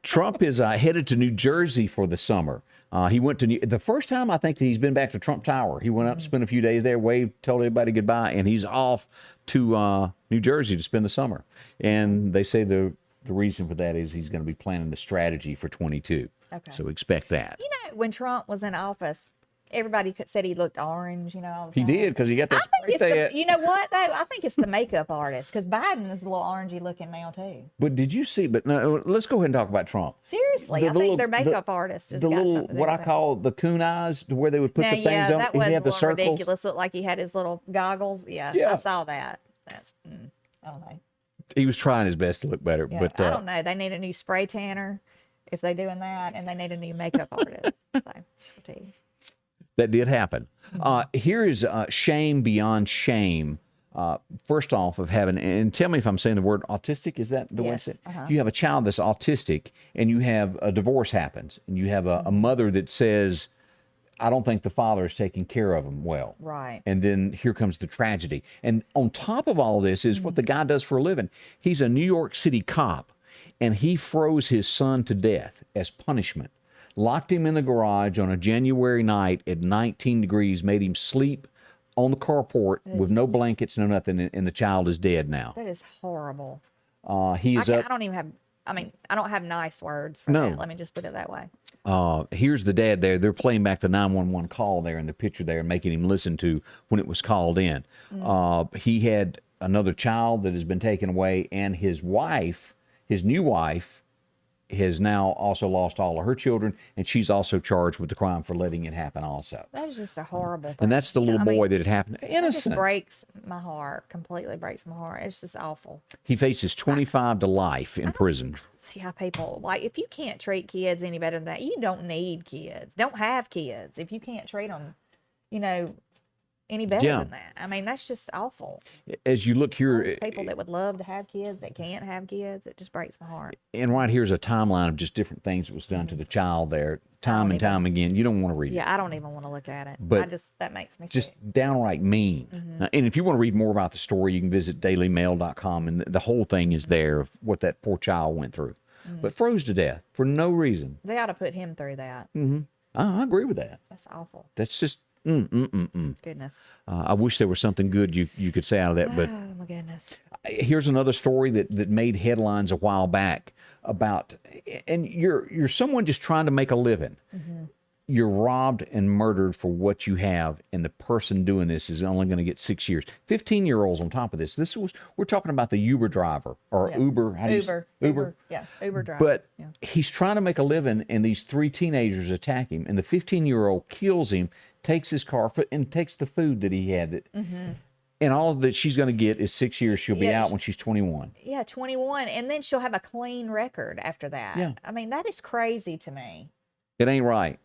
Trump is headed to New Jersey for the summer. He went to the first time I think that he's been back to Trump Tower. He went up, spent a few days there, waved, told everybody goodbye, and he's off to New Jersey to spend the summer. And they say the the reason for that is he's going to be planning the strategy for 22. Okay. So expect that. You know, when Trump was in office, everybody said he looked orange, all the He time. did, because he got that I think spray it's tan. you know what, though? I think it's the makeup artist, because Biden is a little orangey looking now, too. But did you see? But no, let's go ahead and talk about Trump. Seriously, I think their makeup artist has the got little something to do what I with it. call the coon eyes, to where they would put Now, the things on. that He was a had the little circles. ridiculous. Looked like he had his little goggles. Yeah, Yeah. I saw that. That's, I don't know. He was trying his best to look better, Yeah, but I don't know. They need a new spray tanner if they're doing that, and they need a new makeup artist. So, I'll tell you. that did happen. Here is shame beyond shame. First off, of having, and tell me if I'm saying the word autistic. Is that the way Yes, it's said? uh-huh. You have a child that's autistic, and you have a divorce happens, and you have a mother that says, I don't think the father is taking care of him well. Right. And then here comes the tragedy. And on top of all of this is what the guy does for a living. He's a New York City cop, and he froze his son to death as punishment. Locked him in the garage on a January night at 19 degrees, made him sleep on the carport with no blankets, no nothing, and the child is dead now. That is horrible. He's I up. don't even have. I mean, I don't have nice words for No. that. Let me just put it that way. Here's the dad there. They're playing back the 911 call there in the picture there and making him listen to when it was called in. He had another child that has been taken away, and his wife, his new wife, has now also lost all of her children, and she's also charged with the crime for letting it happen also. That is just a horrible thing. And that's the little I mean, boy that it happened. It just Innocent. breaks my heart. Completely breaks my heart. It's just awful. He faces 25 to life in prison. See how people if you can't treat kids any better than that, you don't need kids. Don't have kids if you can't treat them, any better Yeah. than that. I mean, that's just awful. As you look here, Those people that would love to have kids that can't have kids, it just breaks my heart. and right here's a timeline of just different things that was done to the child there, time and time again. You don't want to read it. Yeah, I don't even want to look at it. But that makes me Just sick. downright mean. And if you want to read more about the story, you can visit dailymail.com, and the whole thing is there of what that poor child went through. But froze to death for no reason. They ought to put him through that. I agree with that. That's awful. That's just, Goodness. I wish there was something good you could say out of that. But Oh my goodness. here's another story that made headlines a while back about, and you're someone just trying to make a living. You're robbed and murdered for what you have, and the person doing this is only going to get 6 years. 15-year-olds on top of this. We're talking about the Uber driver or Yeah. Uber. How do you say- Uber. Yeah, Uber driver. But yeah. he's trying to make a living, and these three teenagers attack him, and the 15-year-old kills him, takes his car, and takes the food that he had. And all that she's going to get is 6 years. She'll be Yeah, out when she's 21. Yeah, 21, and then she'll have a clean record after that. Yeah. I mean, that is crazy to me. It ain't right.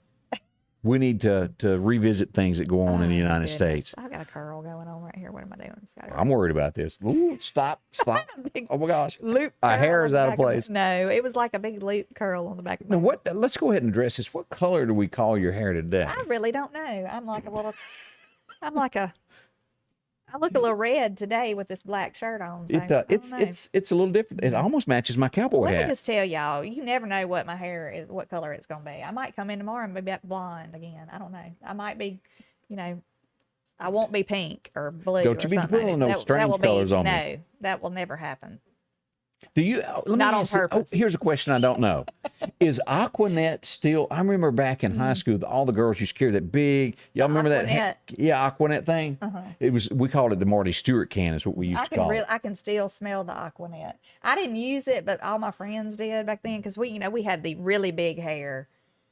We need to revisit things that go on in the United Goodness. States. I've got a curl going on right here. What am I doing, Scotty? I'm worried about this. Ooh, stop. Oh my gosh. Loop Our curl hair on is the out of back my- place. No, it was like a big loop curl on the back of my Now what? Let's go ahead and address this. What color do we call your hair today? I really don't know. I look a little red today with this black shirt on. So I don't know. It's a little different. It almost matches my cowboy Let hat. me just tell y'all, you never know what my hair is, what color it's going to be. I might come in tomorrow and be back blonde again. I don't know. I might be, I won't be pink or blue. Don't you or be something. pulling those strange will be, colors on me. No, that will never happen. Do you? Let me Not on ask you- purpose. Here's a question I don't know. Is Aquanet still? I remember back in high school, all the girls used to carry that big. Y'all remember that? Aquanet thing. It was. We called it the Marty Stewart can. Is what we used to call it. I can still smell the Aquanet. I didn't use it, but all my friends did back then because we had the really big hair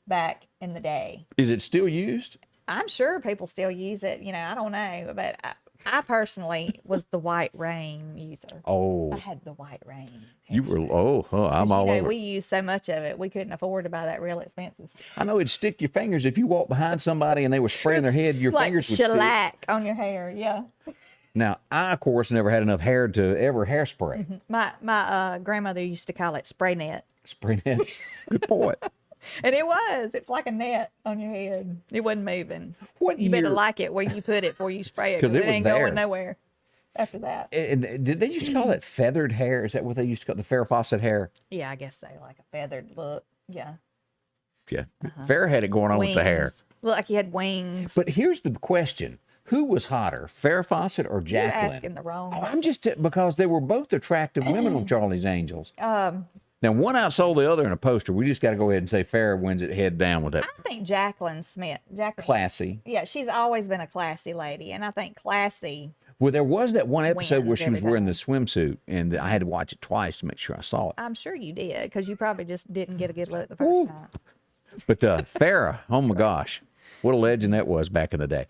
back in the day. Is it still used? I'm sure people still use it. I don't know, but I personally was the White Rain user. Oh, I had the White Rain. you were. I'm all over. We used so much of it, we couldn't afford to buy that real expensive stuff. I know it'd stick your fingers if you walked behind somebody and they were spraying their head. Your Like fingers would stick. shellac on your hair. Yeah. Now, I of course never had enough hair to ever hairspray. My grandmother used to call it spray net. Spray net. Good point. And it's like a net on your head. It wasn't moving. What You better year- like it where you put it before you spray it 'Cause it it was ain't there. going nowhere after that. And did they used to call that feathered hair? Is that what they used to call the Farrah Fawcett hair? Yeah, I guess so. Like a feathered look. Yeah. Yeah. Farrah had it going on with the hair. Looked like you had wings. But here's the question. Who was hotter, Farrah Fawcett or You're Jacqueline? asking the wrong Oh, person. I'm just because they were both attractive women on Charlie's Angels. Now one outsold the other in a poster. We just got to go ahead and say Farrah wins it head down with that. I think Jacqueline Smith. Classy. Yeah, she's always been a classy lady, and I think classy. Well, there was that one episode where Wins she was every wearing the time. swimsuit, and I had to watch it twice to make sure I saw it. I'm sure you did, because you probably just didn't get a good look the first time. But Farrah, oh my gosh, what a legend that was back in the day.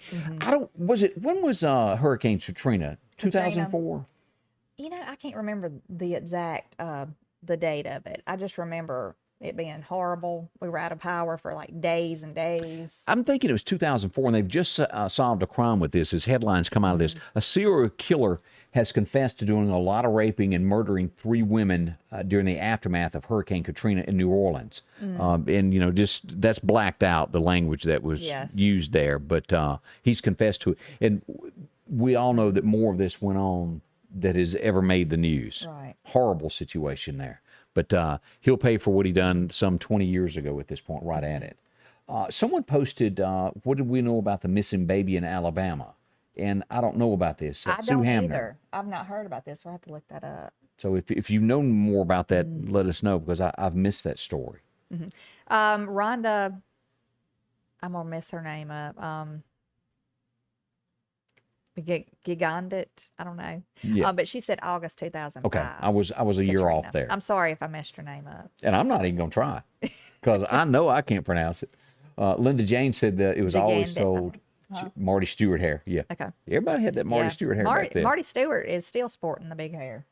When was Hurricane Katrina? 2004? You know, I can't remember the exact the date of it. I just remember it being horrible. We were out of power for like days and days. I'm thinking it was 2004, and they've just solved a crime with this. As headlines come out of this, a serial killer has confessed to doing a lot of raping and murdering 3 women during the aftermath of Hurricane Katrina in New Orleans. And, you know, just that's blacked out, the language that was used there. But he's confessed to it. And we all know that more of this went on that has ever made the news. Right. Horrible situation there. But he'll pay for what he done some 20 years ago at this point, right at it. Someone posted, what did we know about the missing baby in Alabama? And I don't know about this. I Sue don't Hamner. either. I've not heard about this. We'll have to look that up. So if you know more about that, let us know, because I've missed that story. Rhonda, I'm going to mess her name up. Gigandit, I don't know. Yeah. But she said August 2005. Okay, I was a year off there. I'm sorry if I messed your name up. And I'm not even going to try, because I know I can't pronounce it. Linda Jane said that it was always Gigandit. told Marty Stewart hair. Yeah. Okay. Everybody had that Marty Stewart hair back then. Marty Stewart is still sporting the big hair.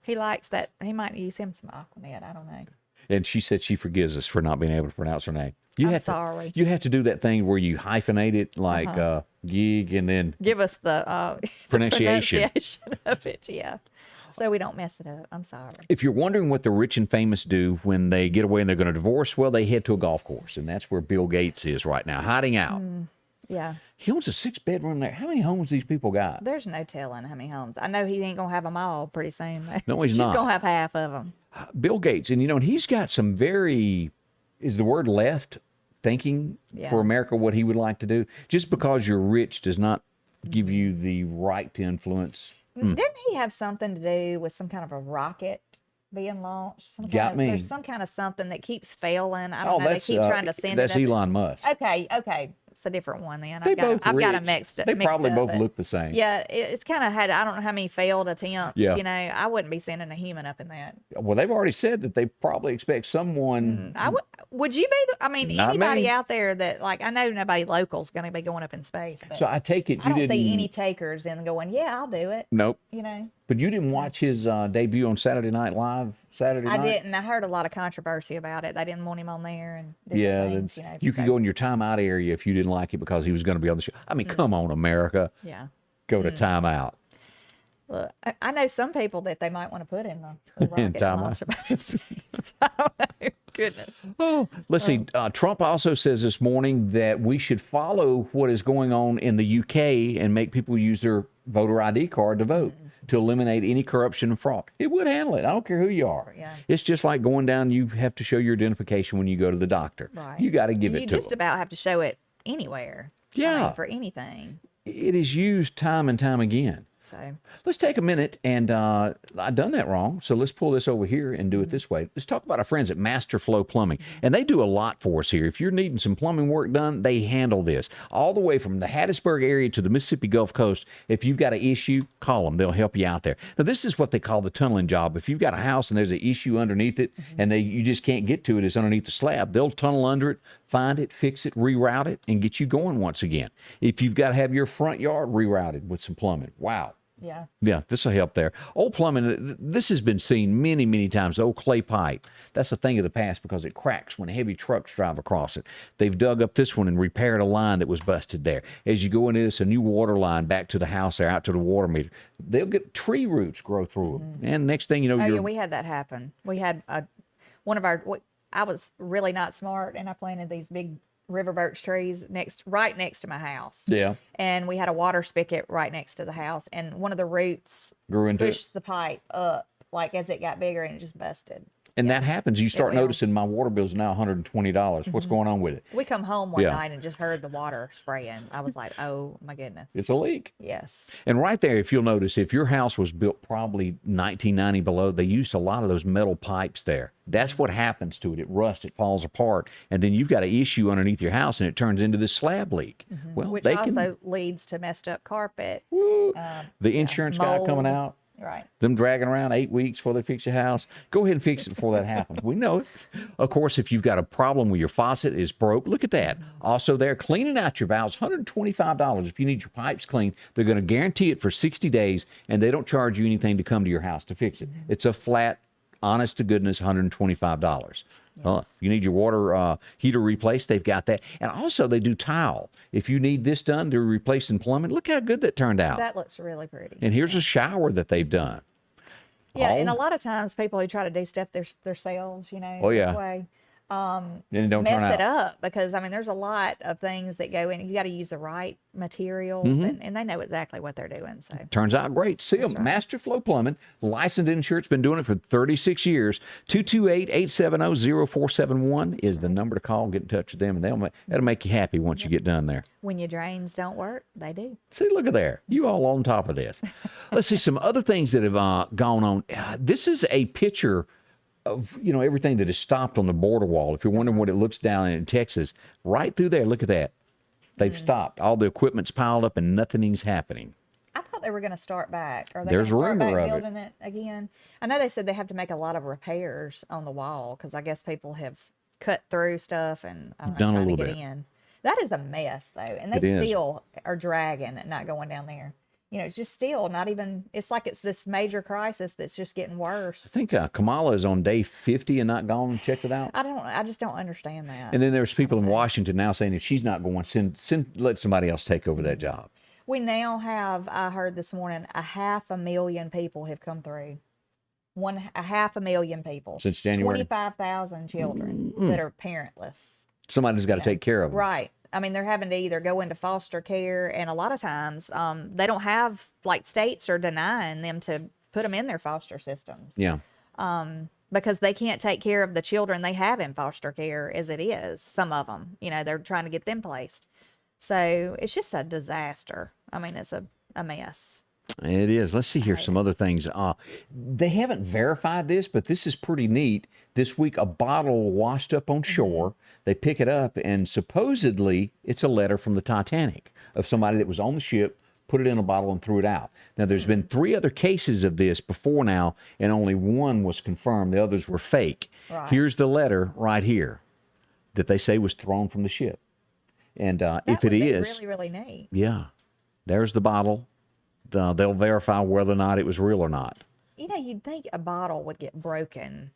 He likes that. He might use him some Aquanet. I don't know. And she said she forgives us for not being able to pronounce her name. I'm sorry. You have to do that thing where you hyphenate it, like gig, and then Give us the pronunciation. pronunciation of it. Yeah. So we don't mess it up. I'm sorry. If you're wondering what the rich and famous do when they get away and they're going to divorce, well, they head to a golf course, and that's where Bill Gates is right now, hiding out. Yeah. He owns a 6-bedroom there. How many homes these people got? There's no telling how many homes. I know he ain't going to have them all pretty soon. Though. No, he's not. He's going to have half of them. Bill Gates, and and he's got some very, is the word left thinking for America what he would like to do. Just because you're rich does not give you the right to influence. Didn't he have something to do with some kind of a rocket being launched? There's some kind of something that keeps failing. I don't know. They keep trying to send that's it up. Elon Musk. Okay. It's a different one then. They I've got them rich. mixed up. They probably both but look the same. Yeah, it's kind of had, I don't know how many failed attempts. Yeah. You know, I wouldn't be sending a human up in that. Well, they've already said that they probably expect someone. Would you be, Not anybody me. out there that, like, I know nobody local is going to be going up in space. But So I take it I you don't didn't. see any takers in going, yeah, I'll do it. Nope. You know, But you didn't watch his debut on Saturday Night Live Saturday night? I didn't. I heard a lot of controversy about it. They didn't want him on there and different Yeah, things, you could go in your timeout area if you didn't like it because he was going to be on the show. I mean, come on, America. Yeah. Go to timeout. Look, I know some people that they might want to put in the rocket timeout. launch about his I don't know. Goodness. Let's see. Trump also says this morning that we should follow what is going on in the UK and make people use their voter ID card to vote to eliminate any corruption and fraud. It would handle it. I don't care who you are. Yeah. It's just like going down. You have to show your identification when you go to the doctor. Right. You got to give it You to just them. about have to show it anywhere. I Yeah. mean, for anything. It is used time and time again. So Let's take a minute, and I've done that wrong, so let's pull this over here and do it this way. Let's talk about our friends at Master Flow Plumbing, and they do a lot for us here. If you're needing some plumbing work done, they handle this. All the way from the Hattiesburg area to the Mississippi Gulf Coast, if you've got an issue, call them. They'll help you out there. Now, this is what they call the tunneling job. If you've got a house and there's an issue underneath it, and you just can't get to it, it's underneath the slab, they'll tunnel under it, find it, fix it, reroute it, and get you going once again. If you've got to have your front yard rerouted with some plumbing, wow. Yeah, this will help there. Old plumbing, this has been seen many, many times. The old clay pipe, that's a thing of the past because it cracks when heavy trucks drive across it. They've dug up this one and repaired a line that was busted there. As you go into this, a new water line back to the house there, out to the water meter. They'll get tree roots grow through them. And next thing you know, yeah, we had that happen. We had one of our, I was really not smart and I planted these big river birch trees right next to my house. Yeah. And we had a water spigot right next to the house, and one of the roots Grew into pushed the pipe up like as it got bigger and it just busted. And that happens. You start will. noticing my water bill's now $120. What's going on with it? We come home one Yeah. night and just heard the water spraying. I was like, oh my goodness. It's a leak. Yes. And right there, if you'll notice, if your house was built probably 1990 below, they used a lot of those metal pipes there. That's what happens to it. It rusts, it falls apart, and then you've got an issue underneath your house, and it turns into this slab leak. Well, Which they also can. leads to messed up carpet. The insurance guy mold. coming out. Right. Them dragging around 8 weeks before they fix your house. Go ahead and fix it before that happens. We know it. Of course, if you've got a problem where your faucet is broke, look at that. Also there, cleaning out your valves, $125. If you need your pipes cleaned, they're going to guarantee it for 60 days, and they don't charge you anything to come to your house to fix it. It's a flat, honest to goodness, $125. If you need your water heater replaced, they've got that. And also they do tile. If you need this done to replace in plumbing, look how good that turned out. That looks really pretty. And here's a shower that they've done. Yeah, and a lot of times people who try to do stuff themselves, you know, Oh, yeah. this way, And it don't mess turn it out. up because I mean, there's a lot of things that go in. You got to use the right materials, Mm-hmm. and they know exactly what they're doing. So Turns out great. See them. Master Flow Plumbing, licensed insurance, been doing it for 36 years. 228-870-0471 is the number to call. Get in touch with them, and that'll make you happy once you get done there. when your drains don't work, they do. See, look at there. You all on top of this. Let's see some other things that have gone on. This is a picture of, you know, everything that is stopped on the border wall. If you're wondering what it looks down in Texas, right through there, look at that. They've stopped. All the equipment's piled up and nothing's happening. I thought they were going to start back. Are they There's gonna start rumor back of it. building it again? I know they said they have to make a lot of repairs on the wall because I guess people have cut through stuff and I don't know, Done a trying to little get bit. in. That is a mess though, and they It is. still are dragging and not going down there. You know, it's just still not even. It's like it's this major crisis that's just getting worse. I think Kamala is on day 50 and not gone. Checked it out. I just don't understand that. And then there's people in Washington now saying if she's not going, let somebody else take over that job. We now have, I heard this morning, 500,000 people have come through. 500,000 people. Since January. 25,000 children that are parentless. Somebody's got to take care of them. Right. I mean, they're having to either go into foster care, and a lot of times they don't have, like, states are denying them to put them in their foster systems. Yeah. Because they can't take care of the children they have in foster care as it is. Some of them, you know, they're trying to get them placed. So it's just a disaster. I mean, it's a mess. It is. Let's see here some other things. They haven't verified this, but this is pretty neat. This week, a bottle washed up on shore. They pick it up, and supposedly it's a letter from the Titanic of somebody that was on the ship, put it in a bottle, and threw it out. Now, there's been 3 other cases of this before now, and only one was confirmed. The others were fake. Right. Here's the letter right here that they say was thrown from the ship. And if it is, really, really neat. yeah, there's the bottle. They'll verify whether or not it was real or not. You know, you'd think a bottle would get broken.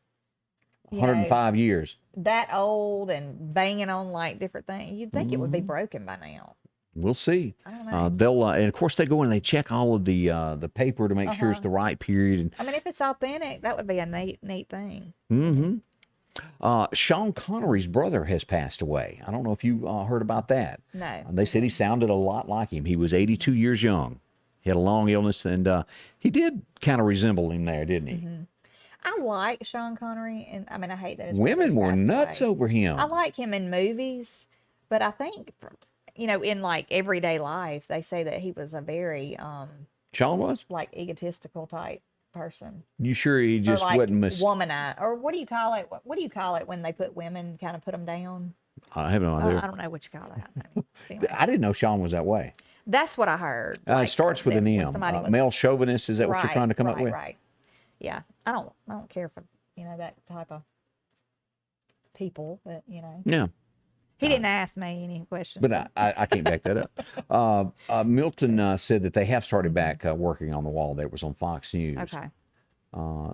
You 105 years. know, that old and banging on like different things. You'd think it would be broken by now. We'll see. I don't know. They'll and of course they go in and they check all of the paper to make sure it's the right period. And I mean, if it's authentic, that would be a neat thing. Sean Connery's brother has passed away. I don't know if you heard about that. No. They said he sounded a lot like him. He was 82 years young. He had a long illness, and he did kind of resemble him there, didn't he? I like Sean Connery, and I mean, I hate that his Women brother's were passed nuts away. over him. I like him in movies, but I think, you know, in like everyday life, they say that he was a very Sean was? like egotistical type person, You sure he or just like wasn't womanize, or what do you call it? What do you call it when they put women, kind of put them down? I have no I idea. don't know what you call that. Anyway, I didn't know Sean was that way. that's what I heard. It like, starts with that an when M. somebody was- Male chauvinist, is that what you're Right, trying to come up right, with? Right. Yeah, I don't care for, you know, that type of people, but you know, Yeah. he didn't ask me any questions. But I can't back that up. Milton said that they have started back working on the wall. That was on Fox News. Okay.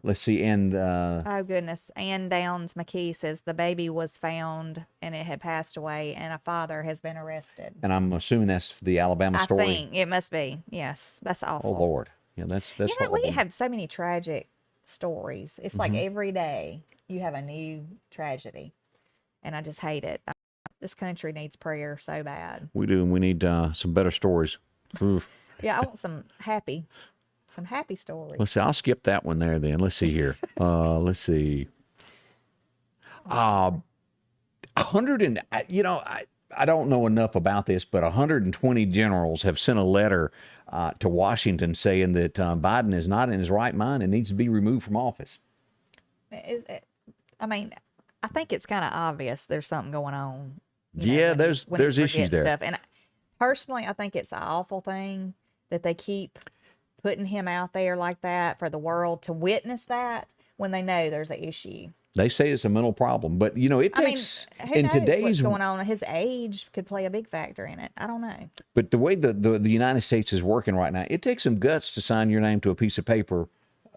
Let's see. And Oh goodness. Ann Downs McKee says the baby was found and it had passed away, and a father has been arrested. I'm assuming that's the Alabama I story. think it must be. Yes, that's Oh awful. Lord. Yeah, that's You know, we horrible. have so many tragic stories. It's like Mm-hmm. every day you have a new tragedy, and I just hate it. This country needs prayer so bad. We do, and we need some better stories. Oof. Yeah, I want some happy stories. Let's see. I'll skip that one there then. Let's see here. Let's see. 100 and I don't know enough about this, but 120 generals have sent a letter to Washington saying that Biden is not in his right mind and needs to be removed from office. I mean, I think it's kind of obvious there's something going on. Yeah, there's issues there. Stuff. And personally, I think it's an awful thing that they keep putting him out there like that for the world to witness that when they know there's an issue. They say it's a mental problem, but it takes who in knows today's what's going on. His age could play a big factor in it. I don't know. But the way the United States is working right now, it takes some guts to sign your name to a piece of paper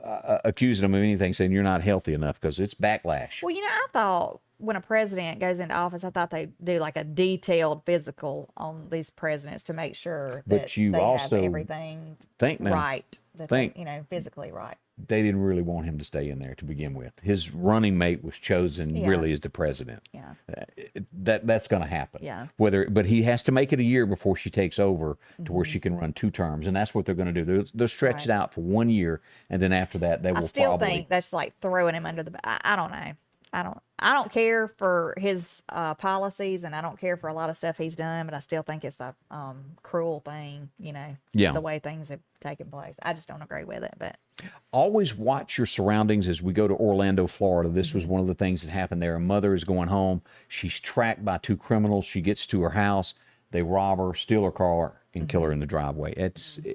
accusing them of anything, saying you're not healthy enough, because it's backlash. Well, I thought when a president goes into office, I thought they'd do like a detailed physical on these presidents to make sure that you they also have everything right. physically right. They didn't really want him to stay in there to begin with. His running mate was chosen really as the president. Yeah. That's going to happen. Yeah. But he has to make it a year before she takes over to where she can run 2 terms, and that's what they're going to do. They'll stretch it out for 1 year, and then after that, they will. I still probably think that's like throwing him under the. I don't know. I don't care for his policies, and I don't care for a lot of stuff he's done, but I still think it's a cruel thing, the way things have taken place. I just don't agree with it. But always watch your surroundings. As we go to Orlando, Florida, this was one of the things that happened there. A mother is going home. She's tracked by 2 criminals. She gets to her house. They rob her, steal her car, and kill her in the driveway.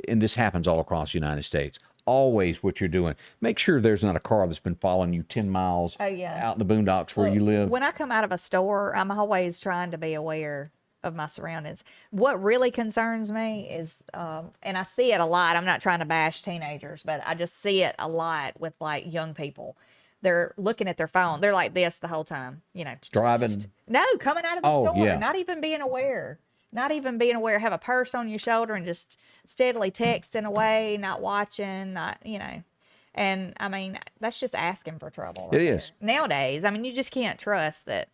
And this happens all across the United States. Always what you're doing. Make sure there's not a car that's been following you 10 miles out in the boondocks where you live. When I come out of a store, I'm always trying to be aware of my surroundings. What really concerns me is, and I see it a lot, I'm not trying to bash teenagers, but I just see it a lot with like young people. They're looking at their phone. They're like this the whole time, Driving. No, coming out of the store, yeah. not even being aware. Have a purse on your shoulder and just steadily texting away, not watching, and I mean, that's just asking for trouble. It is. Nowadays. I mean, you just can't trust that.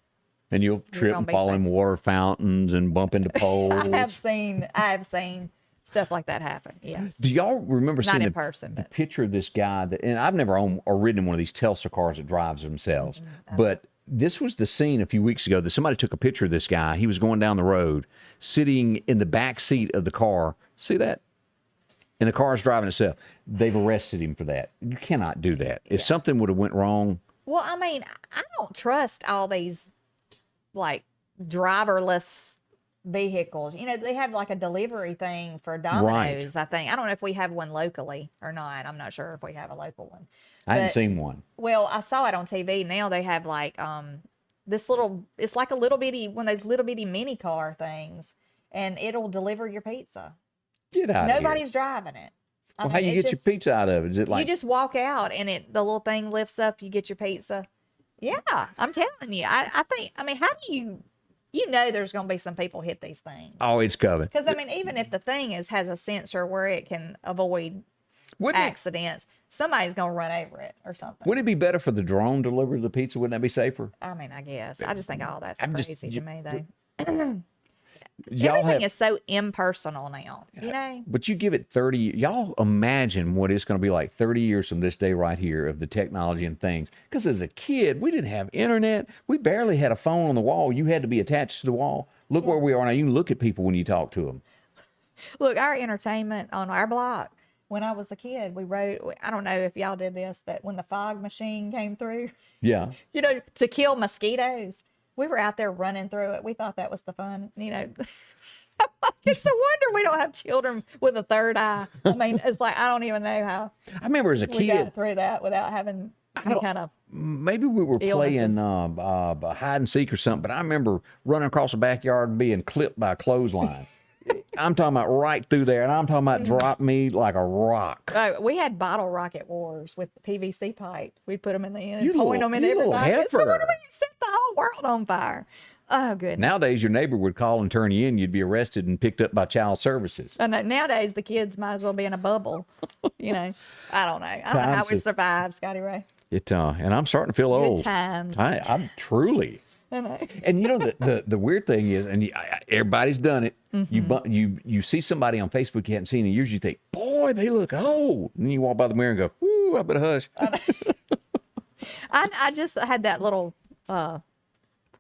And you'll trip and fall in water fountains and bump into poles. I have seen stuff like that happen. Yes. Do y'all remember seeing the picture of this guy and I've never owned or ridden in one of these Tesla cars that drives themselves, but this was the scene a few weeks ago that somebody took a picture of this guy. He was going down the road, sitting in the back seat of the car. See that? And the car's driving itself. They've arrested him for that. You cannot do that. If something would have went wrong. Well, I mean, I don't trust all these like driverless vehicles. They have like a delivery thing for Domino's, I think. I don't know if we have one locally or not. I'm not sure if we have a local one. I hadn't seen one. Well, I saw it on TV. Now they have like it's like a little bitty, one of those little bitty mini car things, and it'll deliver your pizza. Get out of here. Nobody's driving it. How you get your pizza out of it? Is it like you just walk out and the little thing lifts up, you get your pizza? Yeah, I'm telling you. I think, how do you there's going to be some people hit these things. Oh, it's coming. Because, even if the thing has a sensor where it can avoid accidents, somebody's going to run over it or something. Would it be better for the drone to deliver the pizza? Wouldn't that be safer? I guess. I just think all that's crazy to me, though. Everything is so impersonal now, But you give it 30, y'all imagine what it's going to be like 30 years from this day right here of the technology and things. Because as a kid, we didn't have internet. We barely had a phone on the wall. You had to be attached to the wall. Look where we are now. You can look at people when you talk to them. Look, our entertainment on our block, when I was a kid, we wrote, I don't know if y'all did this, but when the fog machine came through, yeah, to kill mosquitoes, we were out there running through it. We thought that was the fun, It's a wonder we don't have children with a third eye. It's like, I don't even know how. I remember as a we kid got through that without having any kind of. Maybe we were playing hide and seek or something, but I remember running across the backyard and being clipped by a clothesline. I'm talking about right through there, and I'm talking about drop me like a rock. We had bottle rocket wars with PVC pipes. We put them in the end and point them in everybody. It's the one we set the whole world on fire. Oh, goodness. Nowadays, your neighbor would call and turn you in. You'd be arrested and picked up by child services. I know. Nowadays, the kids might as well be in a bubble. I don't know. I don't know how we survive, Scotty Ray. And I'm starting to feel old. Good times. I'm truly. I know. And the weird thing is, and everybody's done it. Mm-hmm. You see somebody on Facebook you hadn't seen in years. You think, boy, they look old. And then you walk by the mirror and go, ooh, I better hush. I just had that little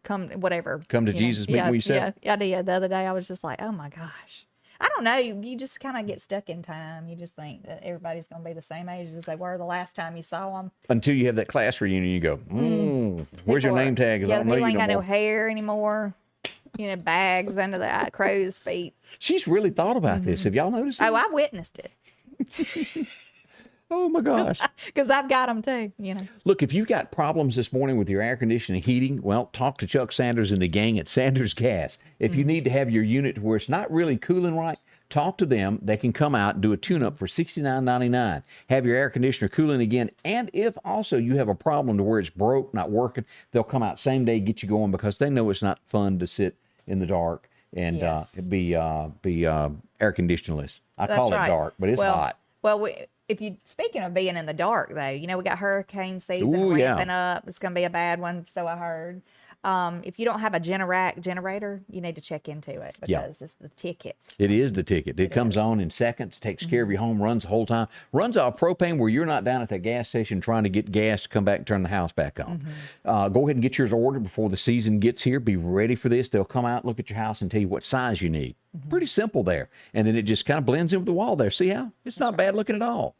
come whatever. Come to you know. Jesus meeting, Yeah, what you said? yeah, I did. The other day, I was just like, oh my gosh. I don't know. You just kind of get stuck in time. You just think that everybody's going to be the same age as they were the last time you saw them. Until you have that class reunion, you go, where's your name tag? 'Cause I Yeah, don't know people you ain't no got no more. hair anymore. You know, bags under the crow's feet. She's really thought about this. Have y'all noticed that? Oh, I witnessed it Oh, my gosh. because I've got them too. You know. Look, if you've got problems this morning with your air conditioning heating, well, talk to Chuck Sanders and the gang at Sanders Gas. If you need to have your unit to where it's not really cooling right, talk to them. They can come out and do a tune-up for $69.99. Have your air conditioner cooling again. And if also you have a problem to where it's broke, not working, they'll come out same day, get you going, because they know it's not fun to sit in the dark and Yes. be air conditionerless. I That's call it right. dark, but it's hot. Well, if you speaking of being in the dark, though, you know we got hurricane season Ooh, yeah. ramping up. It's going to be a bad one, so I heard. If you don't have a generator, you need to check into it because it's the ticket. It is the ticket. It comes on in seconds, takes care of your home, runs the whole time. Runs off propane where you're not down at that gas station trying to get gas to come back and turn the house back on. Go ahead and get yours ordered before the season gets here. Be ready for this. They'll come out, look at your house, and tell you what size you need. Pretty simple there. And then it just kind of blends in with the wall there. See how? It's not bad looking at all.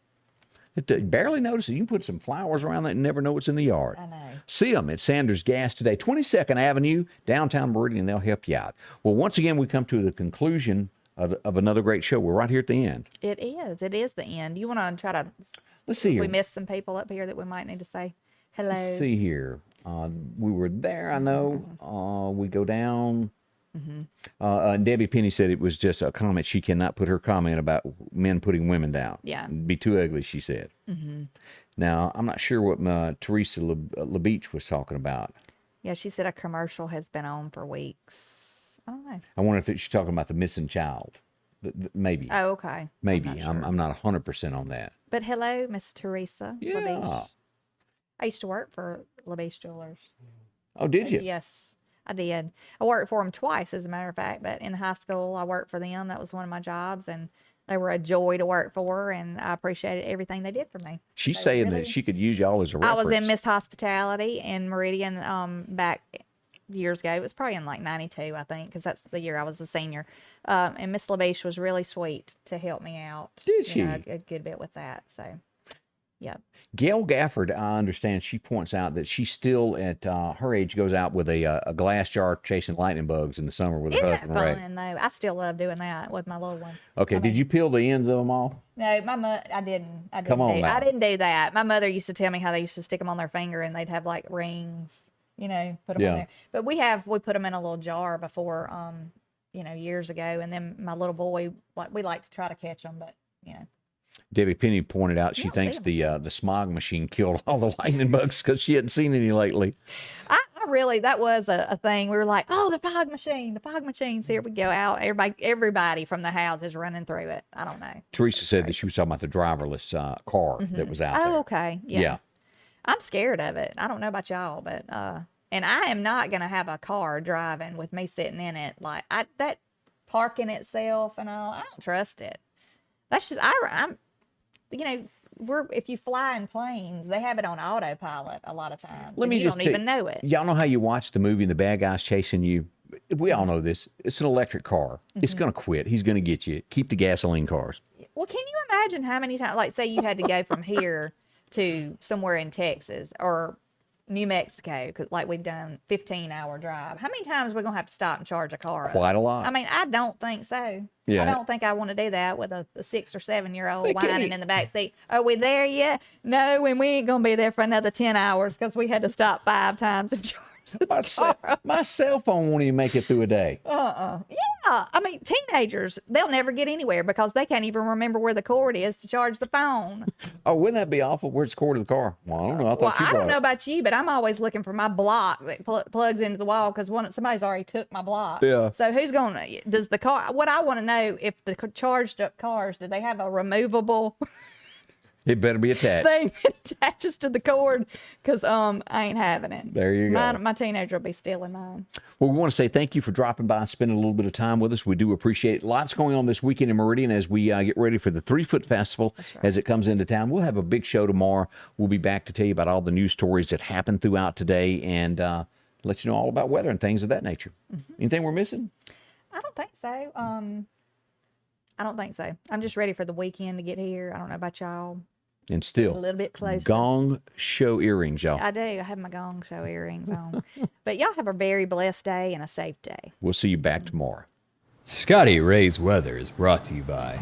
It barely notices. You can put some flowers around that and never know what's in the yard. I know. See them at Sanders Gas today, 22nd Avenue, downtown Meridian. They'll help you out. Well, once again, we come to the conclusion of another great show. We're right here at the end. It is. It is the end. You want to try to? Let's see here. We missed some people up here that we might need to say hello. Let's see here. We were there, I know. We go down. And Debbie Penny said it was just a comment. She cannot put her comment about men putting women down. Yeah. It'd be too ugly, she said. Now, I'm not sure what Teresa LaBeach was talking about. Yeah, she said a commercial has been on for weeks. I don't know. I wonder if she's talking about the missing child. Maybe. Oh, okay. Maybe. I'm not sure. I'm not 100% on that. But hello, Miss Teresa Yeah. LaBeach. I used to work for LaBeach Jewelers. Oh, did you? Yes, I did. I worked for them twice, as a matter of fact. But in high school, I worked for them. That was one of my jobs, and they were a joy to work for, and I appreciated everything they did for me. She's They saying really- that she could use y'all as a reference. I was in Miss Hospitality in Meridian back years ago. It was probably in like 92, I think, because that's the year I was a senior. And Miss LaBeach was really sweet to help me out. Did you know, she? a good bit with that. So, yeah. Gail Gafford, I understand, she points out that she still, at her age, goes out with a glass jar chasing lightning bugs in the summer with her Isn't that husband, Ray. fun, though? I still love doing that with my little one. Okay, did you peel the ends of them off? No, my mother, I didn't. Come on now. I didn't do that. My mother used to tell me how they used to stick them on their finger and they'd have like rings, you know, put them Yeah. on there. But we put them in a little jar before, you know, years ago. And then my little boy, we like to try to catch them, but, you know. Debbie Penny pointed out she don't thinks see the smog machine killed all the lightning bugs because she hadn't seen any lately. I really, that was a thing. We were like, oh, the fog machine, the fog machines. Here we go out. Everybody from the house is running through it. I don't know. Teresa said that she was talking about the driverless car that was out there. Oh, okay. Yeah. I'm scared of it. I don't know about y'all, but and I am not gonna have a car driving with me sitting in it. Like that parking itself and all. I don't trust it. That's just I'm. You know, if you fly in planes, they have it on autopilot a lot of times. Let and me you just don't tell even know it. Y'all know how you watch the movie and the bad guy's chasing you? We all know this. It's an electric car. It's going to quit. He's going to get you. Keep the gasoline cars. Well, can you imagine how many times, like, say you had to go from here to somewhere in Texas or New Mexico, because like we've done 15-hour drive. How many times are we gonna have to stop and charge a car up? Quite a lot. I mean, I don't think so. Yeah. I don't think I want to do that with a 6 or 7-year-old They can't whining eat- in the back seat. Are we there yet? No, and we ain't gonna be there for another 10 hours because we had to stop 5 times and charge the car up. My cell phone won't even make it through a day. Yeah, I mean, teenagers, they'll never get anywhere because they can't even remember where the cord is to charge the phone. Oh, wouldn't that be awful? Where's the cord of the car? Well, I don't know. I thought Well, you I brought don't know it. about you, but I'm always looking for my block that plugs into the wall because somebody's already took my block. Yeah. So who's going to, does the car, what I want to know, if the charged up cars, do they have a removable It better be attached. thing that attaches to the cord? Because I ain't having it. There you go. My teenager will be stealing mine. Well, we want to say thank you for dropping by and spending a little bit of time with us. We do appreciate it. Lots going on this weekend in Meridian as we get ready for the Threefoot Festival as it comes into town. We'll have a big show tomorrow. We'll be back to tell you about all the news stories that happened throughout today and let you know all about weather and things of that nature. Anything we're missing? I don't think so. I don't think so. I'm just ready for the weekend to get here. I don't know about y'all. And still, A little bit closer. Gong show earrings, y'all. I do. I have my gong show earrings on. But y'all have a very blessed day and a safe day. We'll see you back tomorrow. Scotty Ray's Weather is brought to you by